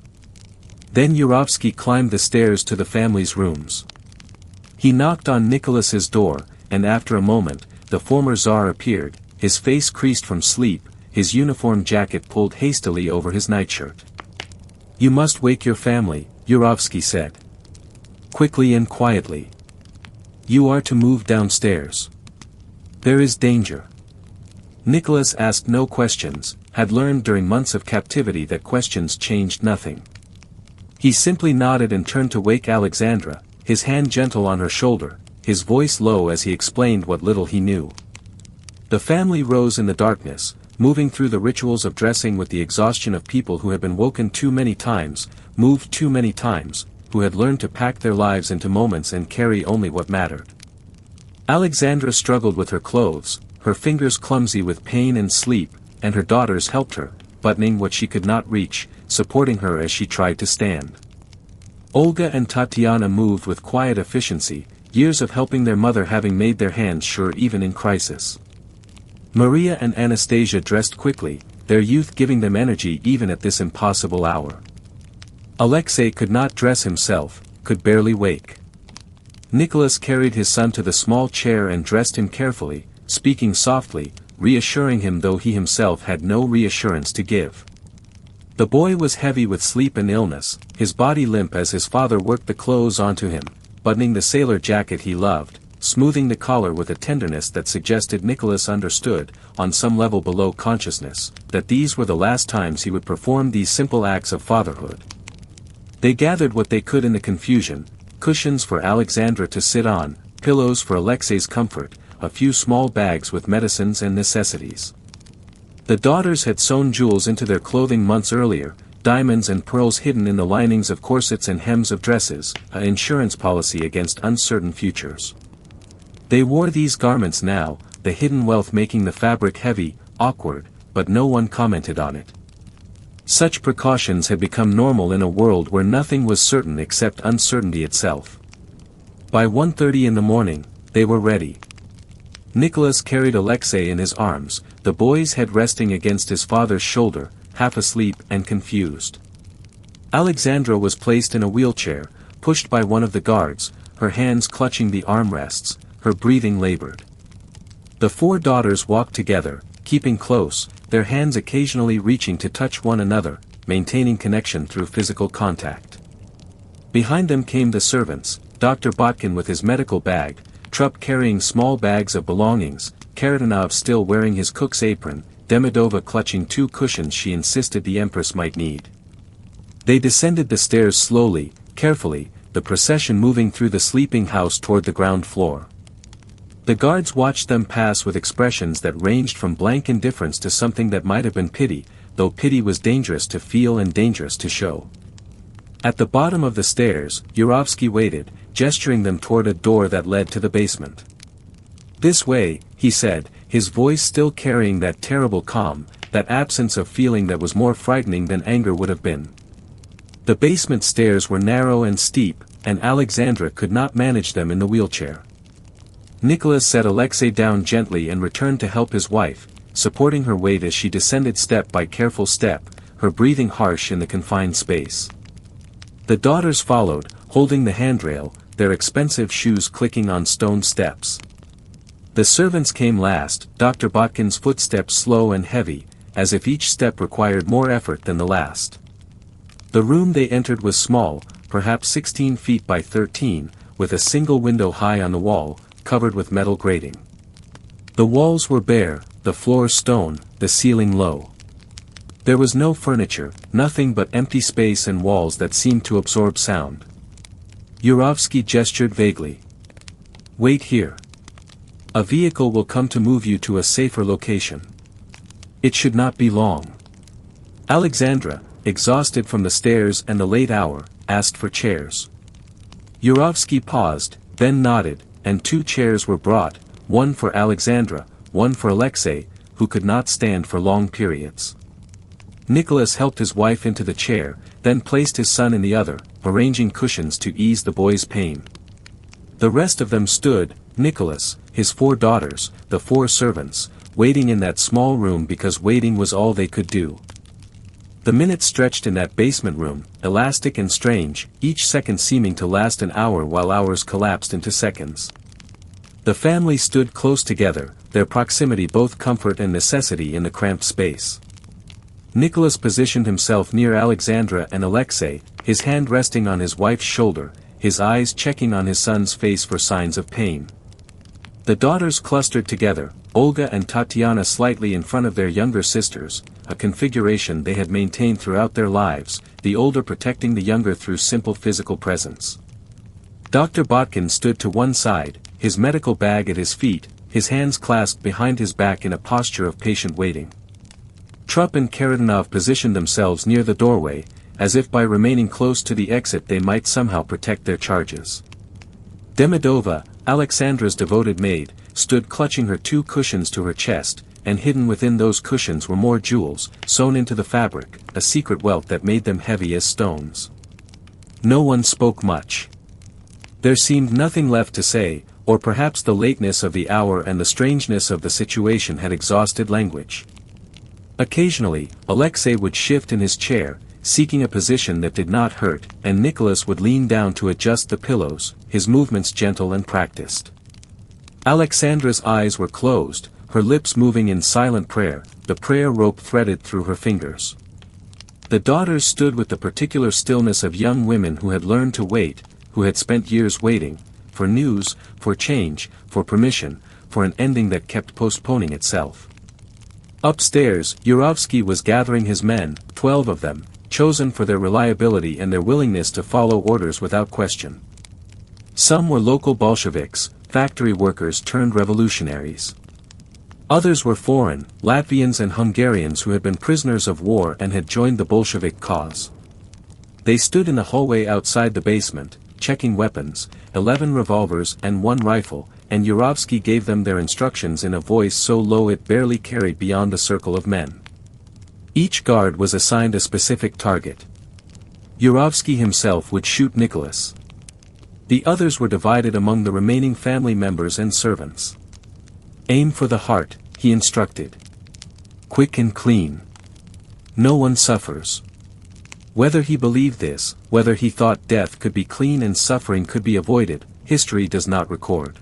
Then Yurovsky climbed the stairs to the family's rooms. He knocked on Nicholas's door, and after a moment, the former Tsar appeared, his face creased from sleep, his uniform jacket pulled hastily over his nightshirt. "You must wake your family," Yurovsky said. Quickly and quietly. "You are to move downstairs. There is danger." Nicholas asked no questions, had learned during months of captivity that questions changed nothing. He simply nodded and turned to wake Alexandra, his hand gentle on her shoulder, his voice low as he explained what little he knew. The family rose in the darkness, moving through the rituals of dressing with the exhaustion of people who had been woken too many times, moved too many times, who had learned to pack their lives into moments and carry only what mattered. Alexandra struggled with her clothes, her fingers clumsy with pain and sleep, and her daughters helped her, buttoning what she could not reach, supporting her as she tried to stand. Olga and Tatiana moved with quiet efficiency, years of helping their mother having made their hands sure even in crisis. Maria and Anastasia dressed quickly, their youth giving them energy even at this impossible hour. Alexei could not dress himself, could barely wake. Nicholas carried his son to the small chair and dressed him carefully, speaking softly, reassuring him though he himself had no reassurance to give. The boy was heavy with sleep and illness, his body limp as his father worked the clothes onto him, buttoning the sailor jacket he loved, smoothing the collar with a tenderness that suggested Nicholas understood, on some level below consciousness, that these were the last times he would perform these simple acts of fatherhood. They gathered what they could in the confusion, cushions for Alexandra to sit on, pillows for Alexei's comfort, a few small bags with medicines and necessities. The daughters had sewn jewels into their clothing months earlier, diamonds and pearls hidden in the linings of corsets and hems of dresses, an insurance policy against uncertain futures. They wore these garments now, the hidden wealth making the fabric heavy, awkward, but no one commented on it. Such precautions had become normal in a world where nothing was certain except uncertainty itself. By 1:30 in the morning, they were ready. Nicholas carried Alexei in his arms, the boy's head resting against his father's shoulder, half asleep and confused. Alexandra was placed in a wheelchair, pushed by one of the guards, her hands clutching the armrests, her breathing labored. The four daughters walked together, keeping close, their hands occasionally reaching to touch one another, maintaining connection through physical contact. Behind them came the servants, Dr. Botkin with his medical bag, Trupp carrying small bags of belongings, Karatanov still wearing his cook's apron, Demidova clutching two cushions she insisted the Empress might need. They descended the stairs slowly, carefully, the procession moving through the sleeping house toward the ground floor. The guards watched them pass with expressions that ranged from blank indifference to something that might have been pity, though pity was dangerous to feel and dangerous to show. At the bottom of the stairs, Yurovsky waited, gesturing them toward a door that led to the basement. "This way," he said, his voice still carrying that terrible calm, that absence of feeling that was more frightening than anger would have been. The basement stairs were narrow and steep, and Alexandra could not manage them in the wheelchair. Nicholas set Alexei down gently and returned to help his wife, supporting her weight as she descended step by careful step, her breathing harsh in the confined space. The daughters followed, holding the handrail, their expensive shoes clicking on stone steps. The servants came last, Dr. Botkin's footsteps slow and heavy, as if each step required more effort than the last. The room they entered was small, perhaps 16 feet by 13, with a single window high on the wall, covered with metal grating. The walls were bare, the floor stone, the ceiling low. There was no furniture, nothing but empty space and walls that seemed to absorb sound. Yurovsky gestured vaguely. "Wait here. A vehicle will come to move you to a safer location. It should not be long." Alexandra, exhausted from the stairs and the late hour, asked for chairs. Yurovsky paused, then nodded, and two chairs were brought, one for Alexandra, one for Alexei, who could not stand for long periods. Nicholas helped his wife into the chair, then placed his son in the other, arranging cushions to ease the boy's pain. The rest of them stood, Nicholas, his four daughters, the four servants, waiting in that small room because waiting was all they could do. The minutes stretched in that basement room, elastic and strange, each second seeming to last an hour while hours collapsed into seconds. The family stood close together, their proximity both comfort and necessity in the cramped space. Nicholas positioned himself near Alexandra and Alexei, his hand resting on his wife's shoulder, his eyes checking on his son's face for signs of pain. The daughters clustered together, Olga and Tatiana slightly in front of their younger sisters, a configuration they had maintained throughout their lives, the older protecting the younger through simple physical presence. Dr. Botkin stood to one side, his medical bag at his feet, his hands clasped behind his back in a posture of patient waiting. Trupp and Karatanov positioned themselves near the doorway, as if by remaining close to the exit they might somehow protect their charges. Demidova, Alexandra's devoted maid, stood clutching her 2 cushions to her chest, and hidden within those cushions were more jewels, sewn into the fabric, a secret wealth that made them heavy as stones. No one spoke much. There seemed nothing left to say, or perhaps the lateness of the hour and the strangeness of the situation had exhausted language. Occasionally, Alexei would shift in his chair, seeking a position that did not hurt, and Nicholas would lean down to adjust the pillows, his movements gentle and practiced. Alexandra's eyes were closed, her lips moving in silent prayer, the prayer rope threaded through her fingers. The daughters stood with the particular stillness of young women who had learned to wait, who had spent years waiting, for news, for change, for permission, for an ending that kept postponing itself. Upstairs, Yurovsky was gathering his men, 12 of them, chosen for their reliability and their willingness to follow orders without question. Some were local Bolsheviks, factory workers turned revolutionaries. Others were foreign, Latvians and Hungarians who had been prisoners of war and had joined the Bolshevik cause. They stood in the hallway outside the basement, checking weapons, 11 revolvers and 1 rifle, and Yurovsky gave them their instructions in a voice so low it barely carried beyond the circle of men. Each guard was assigned a specific target. Yurovsky himself would shoot Nicholas. The others were divided among the remaining family members and servants. Aim for the heart, he instructed. Quick and clean. No one suffers. Whether he believed this, whether he thought death could be clean and suffering could be avoided, history does not record.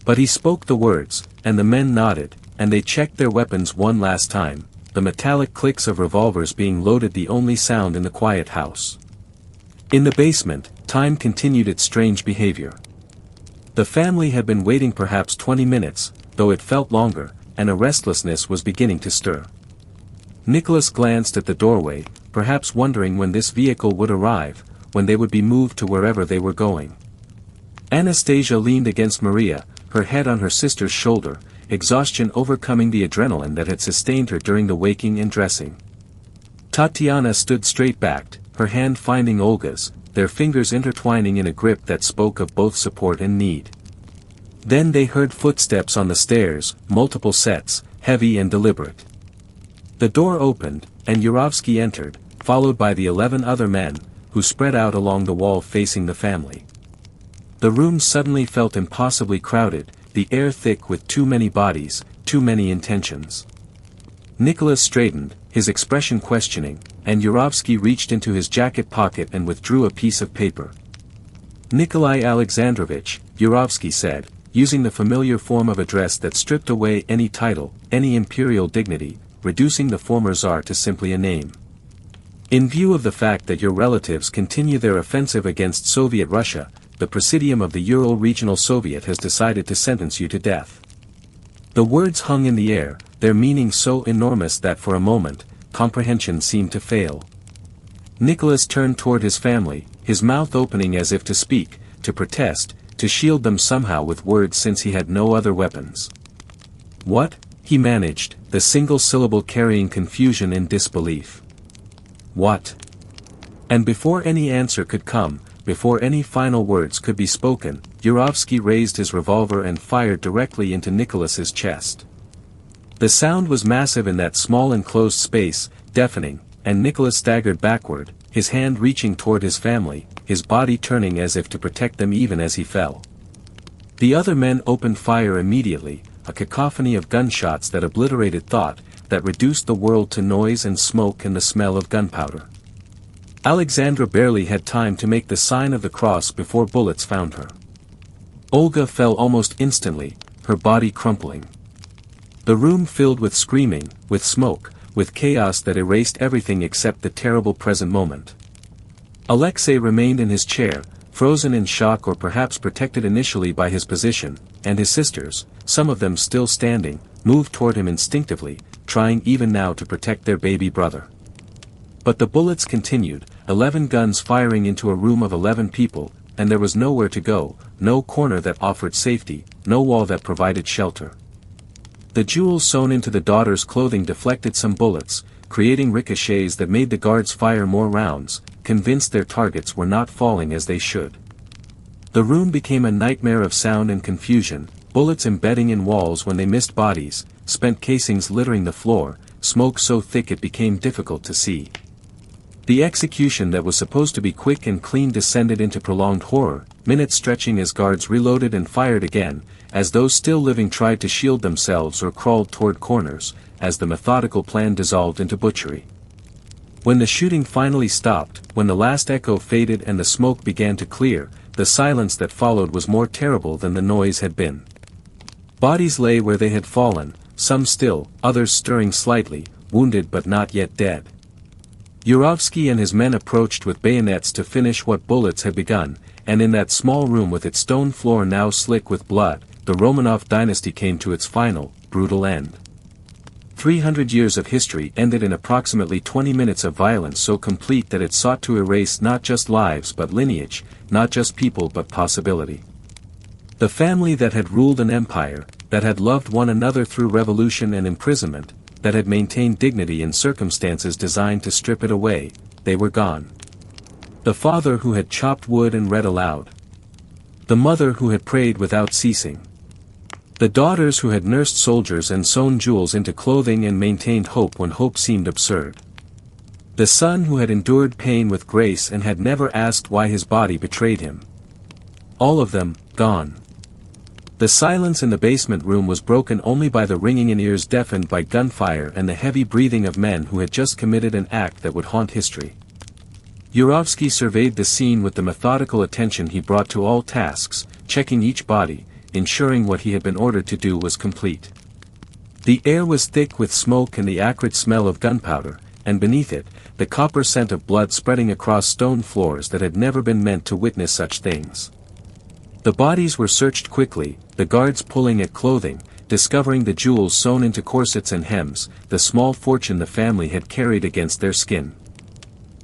But he spoke the words, and the men nodded, and they checked their weapons one last time, the metallic clicks of revolvers being loaded the only sound in the quiet house. In the basement, time continued its strange behavior. The family had been waiting perhaps 20 minutes, though it felt longer, and a restlessness was beginning to stir. Nicholas glanced at the doorway, perhaps wondering when this vehicle would arrive, when they would be moved to wherever they were going. Anastasia leaned against Maria, her head on her sister's shoulder, exhaustion overcoming the adrenaline that had sustained her during the waking and dressing. Tatiana stood straight-backed, her hand finding Olga's, their fingers intertwining in a grip that spoke of both support and need. Then they heard footsteps on the stairs, multiple sets, heavy and deliberate. The door opened, and Yurovsky entered, followed by the 11 other men, who spread out along the wall facing the family. The room suddenly felt impossibly crowded, the air thick with too many bodies, too many intentions. Nicholas straightened, his expression questioning, and Yurovsky reached into his jacket pocket and withdrew a piece of paper. Nikolai Alexandrovich, Yurovsky said, using the familiar form of address that stripped away any title, any imperial dignity, reducing the former Tsar to simply a name. In view of the fact that your relatives continue their offensive against Soviet Russia, the Presidium of the Ural Regional Soviet has decided to sentence you to death. The words hung in the air, their meaning so enormous that for a moment, comprehension seemed to fail. Nicholas turned toward his family, his mouth opening as if to speak, to protest, to shield them somehow with words since he had no other weapons. What? He managed, the single syllable carrying confusion and disbelief. What? And before any answer could come, before any final words could be spoken, Yurovsky raised his revolver and fired directly into Nicholas's chest. The sound was massive in that small enclosed space, deafening, and Nicholas staggered backward, his hand reaching toward his family, his body turning as if to protect them even as he fell. The other men opened fire immediately, a cacophony of gunshots that obliterated thought, that reduced the world to noise and smoke and the smell of gunpowder. Alexandra barely had time to make the sign of the cross before bullets found her. Olga fell almost instantly, her body crumpling. The room filled with screaming, with smoke, with chaos that erased everything except the terrible present moment. Alexei remained in his chair, frozen in shock or perhaps protected initially by his position, and his sisters, some of them still standing, moved toward him instinctively, trying even now to protect their baby brother. But the bullets continued, 11 guns firing into a room of 11 people, and there was nowhere to go, no corner that offered safety, no wall that provided shelter. The jewels sewn into the daughter's clothing deflected some bullets, creating ricochets that made the guards fire more rounds, convinced their targets were not falling as they should. The room became a nightmare of sound and confusion, bullets embedding in walls when they missed bodies, spent casings littering the floor, smoke so thick it became difficult to see. The execution that was supposed to be quick and clean descended into prolonged horror, minutes stretching as guards reloaded and fired again, as those still living tried to shield themselves or crawled toward corners, as the methodical plan dissolved into butchery. When the shooting finally stopped, when the last echo faded and the smoke began to clear, the silence that followed was more terrible than the noise had been. Bodies lay where they had fallen, some still, others stirring slightly, wounded but not yet dead. Yurovsky and his men approached with bayonets to finish what bullets had begun, and in that small room with its stone floor now slick with blood, the Romanov dynasty came to its final, brutal end. 300 years of history ended in approximately 20 minutes of violence so complete that it sought to erase not just lives but lineage, not just people but possibility. The family that had ruled an empire, that had loved one another through revolution and imprisonment, that had maintained dignity in circumstances designed to strip it away, they were gone. The father who had chopped wood and read aloud. The mother who had prayed without ceasing. The daughters who had nursed soldiers and sewn jewels into clothing and maintained hope when hope seemed absurd. The son who had endured pain with grace and had never asked why his body betrayed him. All of them, gone. The silence in the basement room was broken only by the ringing in ears deafened by gunfire and the heavy breathing of men who had just committed an act that would haunt history. Yurovsky surveyed the scene with the methodical attention he brought to all tasks, checking each body, ensuring what he had been ordered to do was complete. The air was thick with smoke and the acrid smell of gunpowder, and beneath it, the copper scent of blood spreading across stone floors that had never been meant to witness such things. The bodies were searched quickly, the guards pulling at clothing, discovering the jewels sewn into corsets and hems, the small fortune the family had carried against their skin.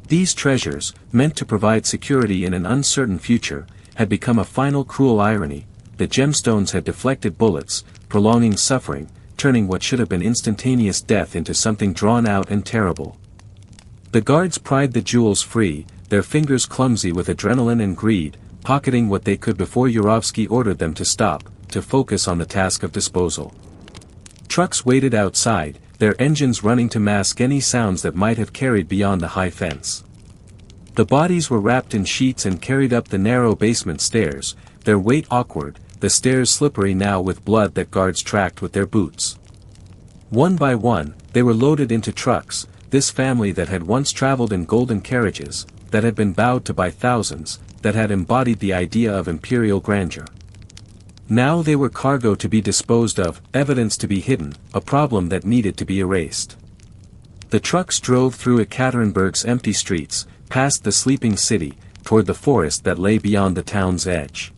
These treasures, meant to provide security in an uncertain future, had become a final cruel irony. The gemstones had deflected bullets, prolonging suffering, turning what should have been instantaneous death into something drawn out and terrible. The guards pried the jewels free, their fingers clumsy with adrenaline and greed, pocketing what they could before Yurovsky ordered them to stop, to focus on the task of disposal. Trucks waited outside, their engines running to mask any sounds that might have carried beyond the high fence. The bodies were wrapped in sheets and carried up the narrow basement stairs, their weight awkward, the stairs slippery now with blood that guards tracked with their boots. One by one, they were loaded into trucks, this family that had once traveled in golden carriages, that had been bowed to by thousands, that had embodied the idea of imperial grandeur. Now they were cargo to be disposed of, evidence to be hidden, a problem that needed to be erased. The trucks drove through Ekaterinburg's empty streets, past the sleeping city, toward the forest that lay beyond the town's edge.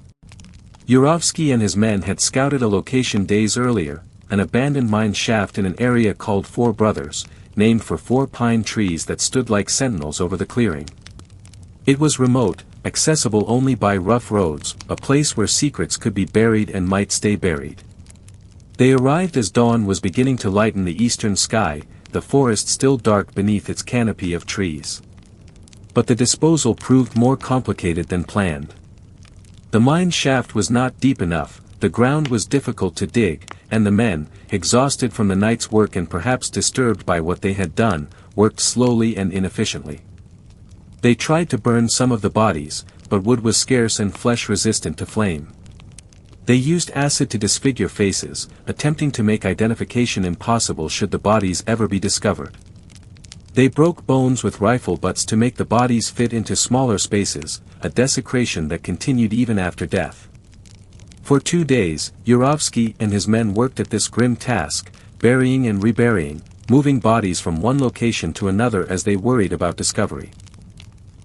Yurovsky and his men had scouted a location days earlier, an abandoned mine shaft in an area called Four Brothers, named for 4 pine trees that stood like sentinels over the clearing. It was remote, accessible only by rough roads, a place where secrets could be buried and might stay buried. They arrived as dawn was beginning to lighten the eastern sky, the forest still dark beneath its canopy of trees. But the disposal proved more complicated than planned. The mine shaft was not deep enough, the ground was difficult to dig, and the men, exhausted from the night's work and perhaps disturbed by what they had done, worked slowly and inefficiently. They tried to burn some of the bodies, but wood was scarce and flesh resistant to flame. They used acid to disfigure faces, attempting to make identification impossible should the bodies ever be discovered. They broke bones with rifle butts to make the bodies fit into smaller spaces, a desecration that continued even after death. For 2 days, Yurovsky and his men worked at this grim task, burying and reburying, moving bodies from one location to another as they worried about discovery.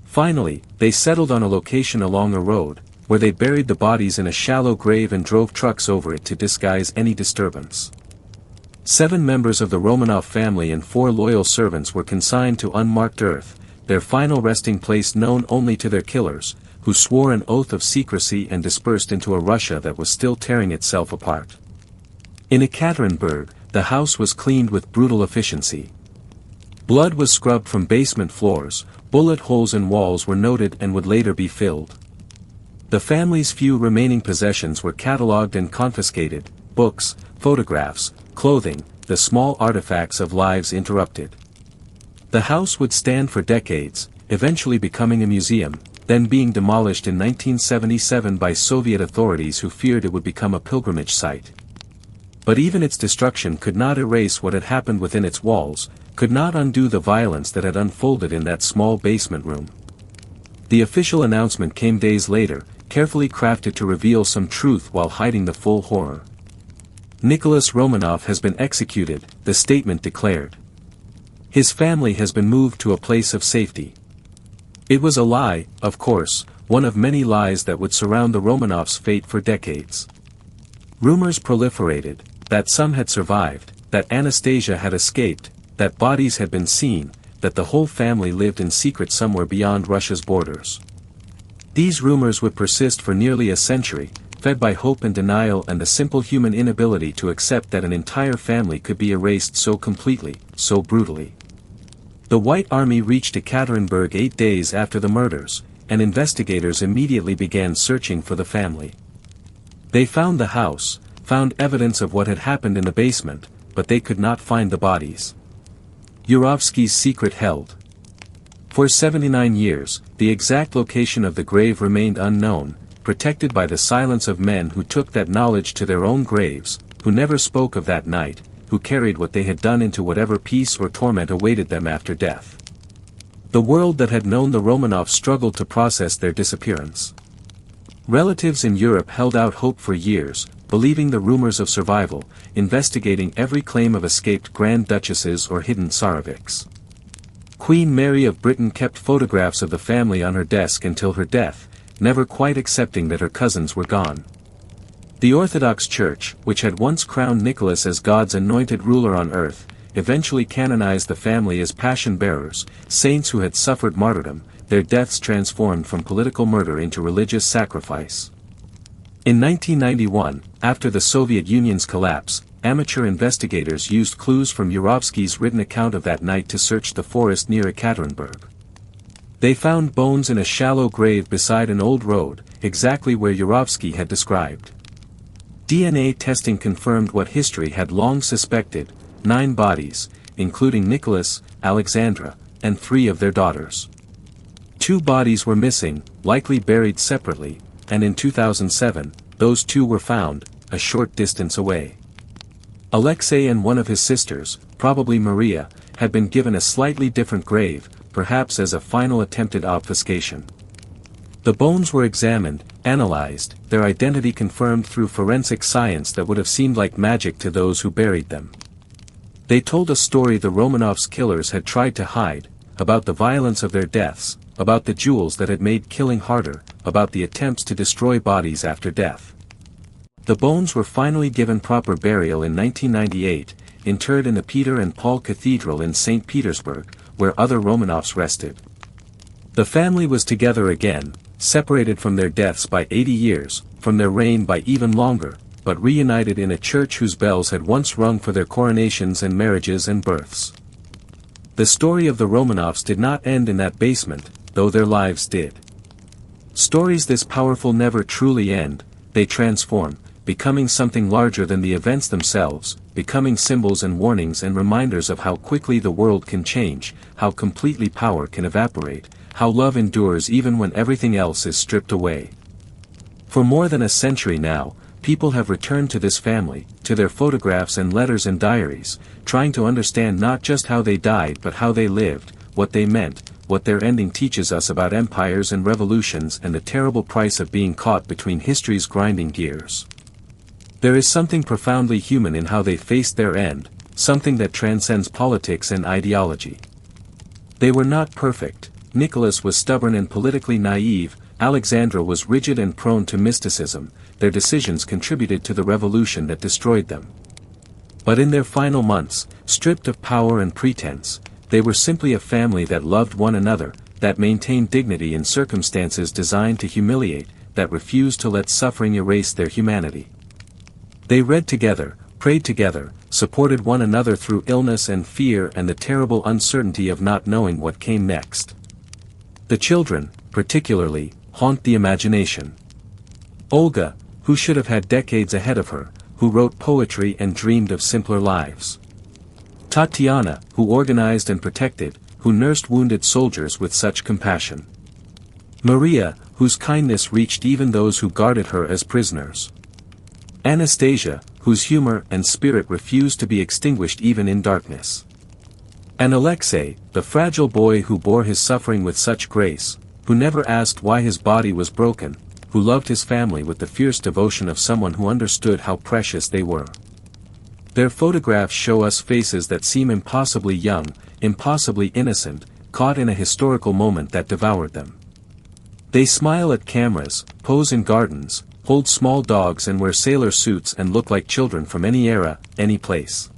Finally, they settled on a location along a road, where they buried the bodies in a shallow grave and drove trucks over it to disguise any disturbance. 7 members of the Romanov family and 4 loyal servants were consigned to unmarked earth, their final resting place known only to their killers, who swore an oath of secrecy and dispersed into a Russia that was still tearing itself apart. In Ekaterinburg, the house was cleaned with brutal efficiency. Blood was scrubbed from basement floors, bullet holes in walls were noted and would later be filled. The family's few remaining possessions were catalogued and confiscated: books, photographs, clothing, the small artifacts of lives interrupted. The house would stand for decades, eventually becoming a museum, then being demolished in 1977 by Soviet authorities who feared it would become a pilgrimage site. But even its destruction could not erase what had happened within its walls, could not undo the violence that had unfolded in that small basement room. The official announcement came days later, carefully crafted to reveal some truth while hiding the full horror. Nicholas Romanov has been executed, the statement declared. His family has been moved to a place of safety. It was a lie, of course, one of many lies that would surround the Romanovs' fate for decades. Rumors proliferated, that some had survived, that Anastasia had escaped, that bodies had been seen, that the whole family lived in secret somewhere beyond Russia's borders. These rumors would persist for nearly a century, fed by hope and denial and the simple human inability to accept that an entire family could be erased so completely, so brutally. The White Army reached Ekaterinburg 8 days after the murders, and investigators immediately began searching for the family. They found the house, found evidence of what had happened in the basement, but they could not find the bodies. Yurovsky's secret held. For 79 years, the exact location of the grave remained unknown, protected by the silence of men who took that knowledge to their own graves, who never spoke of that night, who carried what they had done into whatever peace or torment awaited them after death. The world that had known the Romanovs struggled to process their disappearance. Relatives in Europe held out hope for years, believing the rumors of survival, investigating every claim of escaped Grand Duchesses or hidden Tsarevics. Queen Mary of Britain kept photographs of the family on her desk until her death, never quite accepting that her cousins were gone. The Orthodox Church, which had once crowned Nicholas as God's anointed ruler on earth, eventually canonized the family as passion-bearers, saints who had suffered martyrdom, their deaths transformed from political murder into religious sacrifice. In 1991, after the Soviet Union's collapse, amateur investigators used clues from Yurovsky's written account of that night to search the forest near Ekaterinburg. They found bones in a shallow grave beside an old road, exactly where Yurovsky had described. DNA testing confirmed what history had long suspected: 9 bodies, including Nicholas, Alexandra, and 3 of their daughters. 2 bodies were missing, likely buried separately, and in 2007, those 2 were found, a short distance away. Alexei and one of his sisters, probably Maria, had been given a slightly different grave, perhaps as a final attempted obfuscation. The bones were examined, analyzed, their identity confirmed through forensic science that would have seemed like magic to those who buried them. They told a story the Romanovs' killers had tried to hide, about the violence of their deaths, about the jewels that had made killing harder, about the attempts to destroy bodies after death. The bones were finally given proper burial in 1998, interred in the Peter and Paul Cathedral in St. Petersburg, where other Romanovs rested. The family was together again, separated from their deaths by 80 years, from their reign by even longer, but reunited in a church whose bells had once rung for their coronations and marriages and births. The story of the Romanovs did not end in that basement, though their lives did. Stories this powerful never truly end, they transform, becoming something larger than the events themselves, becoming symbols and warnings and reminders of how quickly the world can change, how completely power can evaporate, how love endures even when everything else is stripped away. For more than a century now, people have returned to this family, to their photographs and letters and diaries, trying to understand not just how they died but how they lived, what they meant, what their ending teaches us about empires and revolutions and the terrible price of being caught between history's grinding gears. There is something profoundly human in how they faced their end, something that transcends politics and ideology. They were not perfect. Nicholas was stubborn and politically naive, Alexandra was rigid and prone to mysticism, their decisions contributed to the revolution that destroyed them. But in their final months, stripped of power and pretense, they were simply a family that loved one another, that maintained dignity in circumstances designed to humiliate, that refused to let suffering erase their humanity. They read together, prayed together, supported one another through illness and fear and the terrible uncertainty of not knowing what came next. The children, particularly, haunt the imagination. Olga, who should have had decades ahead of her, who wrote poetry and dreamed of simpler lives. Tatiana, who organized and protected, who nursed wounded soldiers with such compassion. Maria, whose kindness reached even those who guarded her as prisoners. Anastasia, whose humor and spirit refused to be extinguished even in darkness. And Alexei, the fragile boy who bore his suffering with such grace, who never asked why his body was broken, who loved his family with the fierce devotion of someone who understood how precious they were. Their photographs show us faces that seem impossibly young, impossibly innocent, caught in a historical moment that devoured them. They smile at cameras, pose in gardens, hold small dogs and wear sailor suits and look like children from any era, any place.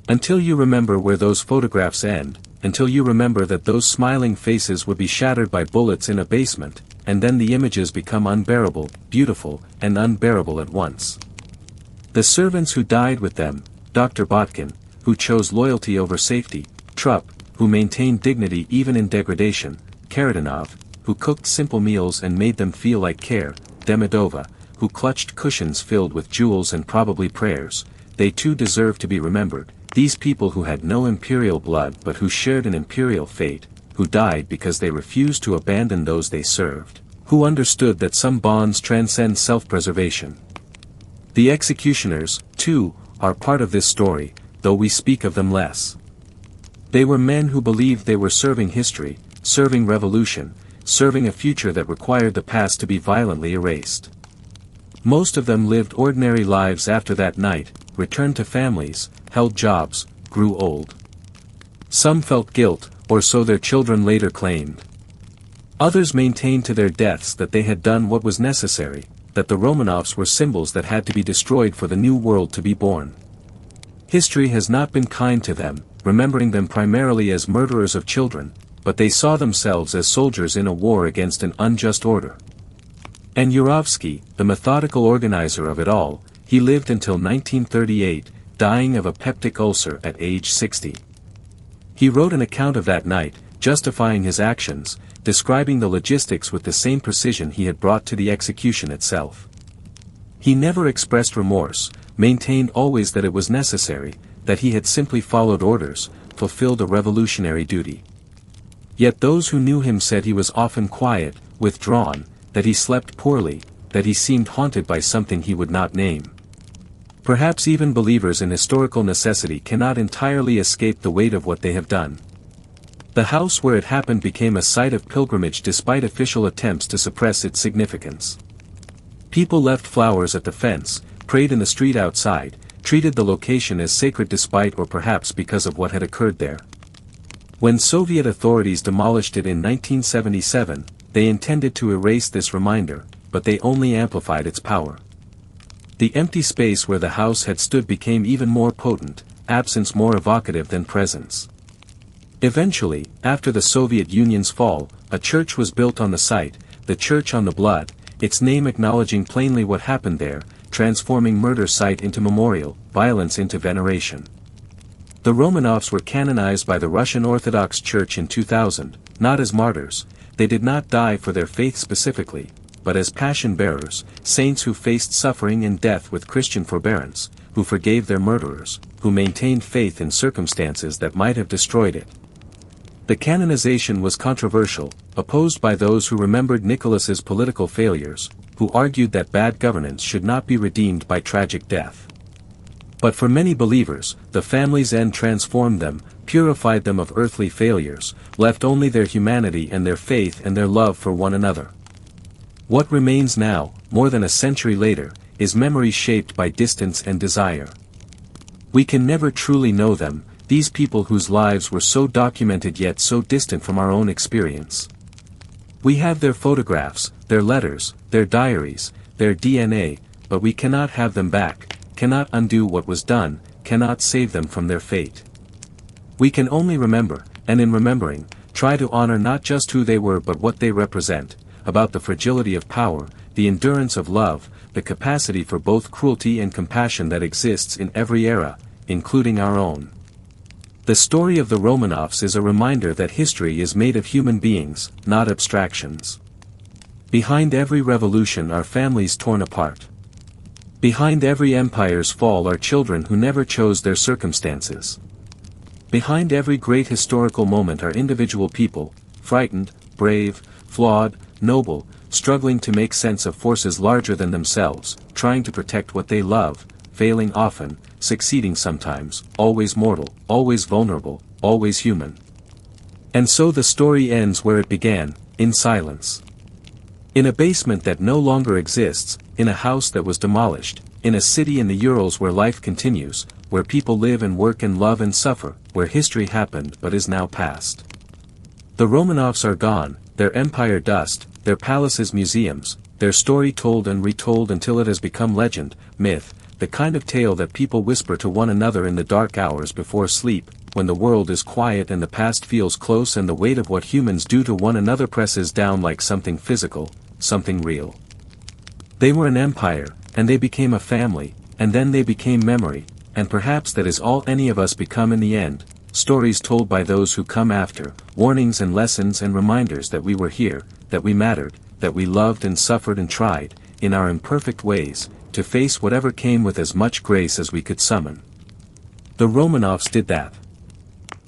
Until you remember where those photographs end, until you remember that those smiling faces would be shattered by bullets in a basement, and then the images become unbearable, beautiful, and unbearable at once. The servants who died with them, Dr. Botkin, who chose loyalty over safety, Trupp, who maintained dignity even in degradation, Karatanov, who cooked simple meals and made them feel like care, Demidova, who clutched cushions filled with jewels and probably prayers, they too deserve to be remembered, these people who had no imperial blood but who shared an imperial fate, who died because they refused to abandon those they served, who understood that some bonds transcend self-preservation. The executioners, too, are part of this story, though we speak of them less. They were men who believed they were serving history, serving revolution, serving a future that required the past to be violently erased. Most of them lived ordinary lives after that night, returned to families, held jobs, grew old. Some felt guilt, or so their children later claimed. Others maintained to their deaths that they had done what was necessary, that the Romanovs were symbols that had to be destroyed for the new world to be born. History has not been kind to them, remembering them primarily as murderers of children, but they saw themselves as soldiers in a war against an unjust order. And Yurovsky, the methodical organizer of it all, he lived until 1938, dying of a peptic ulcer at age 60. He wrote an account of that night, justifying his actions, describing the logistics with the same precision he had brought to the execution itself. He never expressed remorse, maintained always that it was necessary, that he had simply followed orders, fulfilled a revolutionary duty. Yet those who knew him said he was often quiet, withdrawn, that he slept poorly, that he seemed haunted by something he would not name. Perhaps even believers in historical necessity cannot entirely escape the weight of what they have done. The house where it happened became a site of pilgrimage despite official attempts to suppress its significance. People left flowers at the fence, prayed in the street outside, treated the location as sacred despite or perhaps because of what had occurred there. When Soviet authorities demolished it in 1977, they intended to erase this reminder, but they only amplified its power. The empty space where the house had stood became even more potent, absence more evocative than presence. Eventually, after the Soviet Union's fall, a church was built on the site, the Church on the Blood, its name acknowledging plainly what happened there, transforming murder site into memorial, violence into veneration. The Romanovs were canonized by the Russian Orthodox Church in 2000, not as martyrs, they did not die for their faith specifically, but as passion-bearers, saints who faced suffering and death with Christian forbearance, who forgave their murderers, who maintained faith in circumstances that might have destroyed it. The canonization was controversial, opposed by those who remembered Nicholas's political failures, who argued that bad governance should not be redeemed by tragic death. But for many believers, the family's end transformed them, purified them of earthly failures, left only their humanity and their faith and their love for one another. What remains now, more than a century later, is memory shaped by distance and desire. We can never truly know them, these people whose lives were so documented yet so distant from our own experience. We have their photographs, their letters, their diaries, their DNA, but we cannot have them back, cannot undo what was done, cannot save them from their fate. We can only remember, and in remembering, try to honor not just who they were but what they represent, about the fragility of power, the endurance of love, the capacity for both cruelty and compassion that exists in every era, including our own. The story of the Romanovs is a reminder that history is made of human beings, not abstractions. Behind every revolution are families torn apart. Behind every empire's fall are children who never chose their circumstances. Behind every great historical moment are individual people, frightened, brave, flawed, noble, struggling to make sense of forces larger than themselves, trying to protect what they love, failing often, succeeding sometimes, always mortal, always vulnerable, always human. And so the story ends where it began, in silence. In a basement that no longer exists, in a house that was demolished, in a city in the Urals where life continues, where people live and work and love and suffer, where history happened but is now past. The Romanovs are gone, their empire dust, their palaces museums, their story told and retold until it has become legend, myth, the kind of tale that people whisper to one another in the dark hours before sleep, when the world is quiet and the past feels close and the weight of what humans do to one another presses down like something physical, something real. They were an empire, and they became a family, and then they became memory, and perhaps that is all any of us become in the end, stories told by those who come after, warnings and lessons and reminders that we were here, that we mattered, that we loved and suffered and tried, in our imperfect ways, to face whatever came with as much grace as we could summon. The Romanovs did that.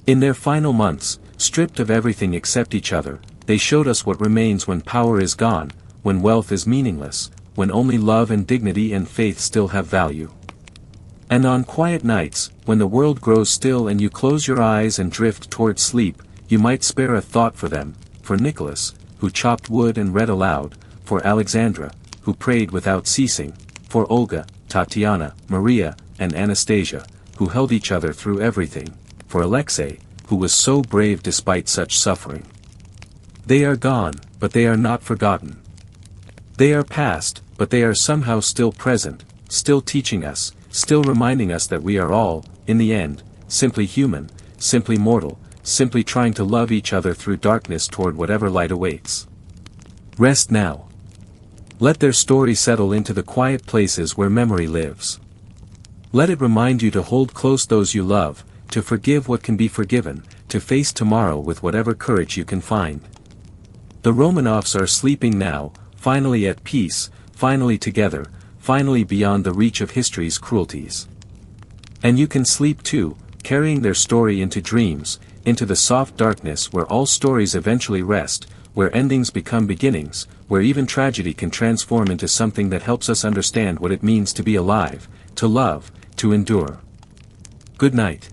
In their final months, stripped of everything except each other, they showed us what remains when power is gone, when wealth is meaningless, when only love and dignity and faith still have value. And on quiet nights, when the world grows still and you close your eyes and drift toward sleep, you might spare a thought for them, for Nicholas, who chopped wood and read aloud, for Alexandra, who prayed without ceasing, for Olga, Tatiana, Maria, and Anastasia, who held each other through everything, for Alexei, who was so brave despite such suffering. They are gone, but they are not forgotten. They are past, but they are somehow still present, still teaching us, still reminding us that we are all, in the end, simply human, simply mortal, simply trying to love each other through darkness toward whatever light awaits. Rest now. Let their story settle into the quiet places where memory lives. Let it remind you to hold close those you love, to forgive what can be forgiven, to face tomorrow with whatever courage you can find. The Romanovs are sleeping now, finally at peace, finally together, finally beyond the reach of history's cruelties. And you can sleep too, carrying their story into dreams, into the soft darkness where all stories eventually rest, where endings become beginnings, where even tragedy can transform into something that helps us understand what it means to be alive, to love, to endure. Good night.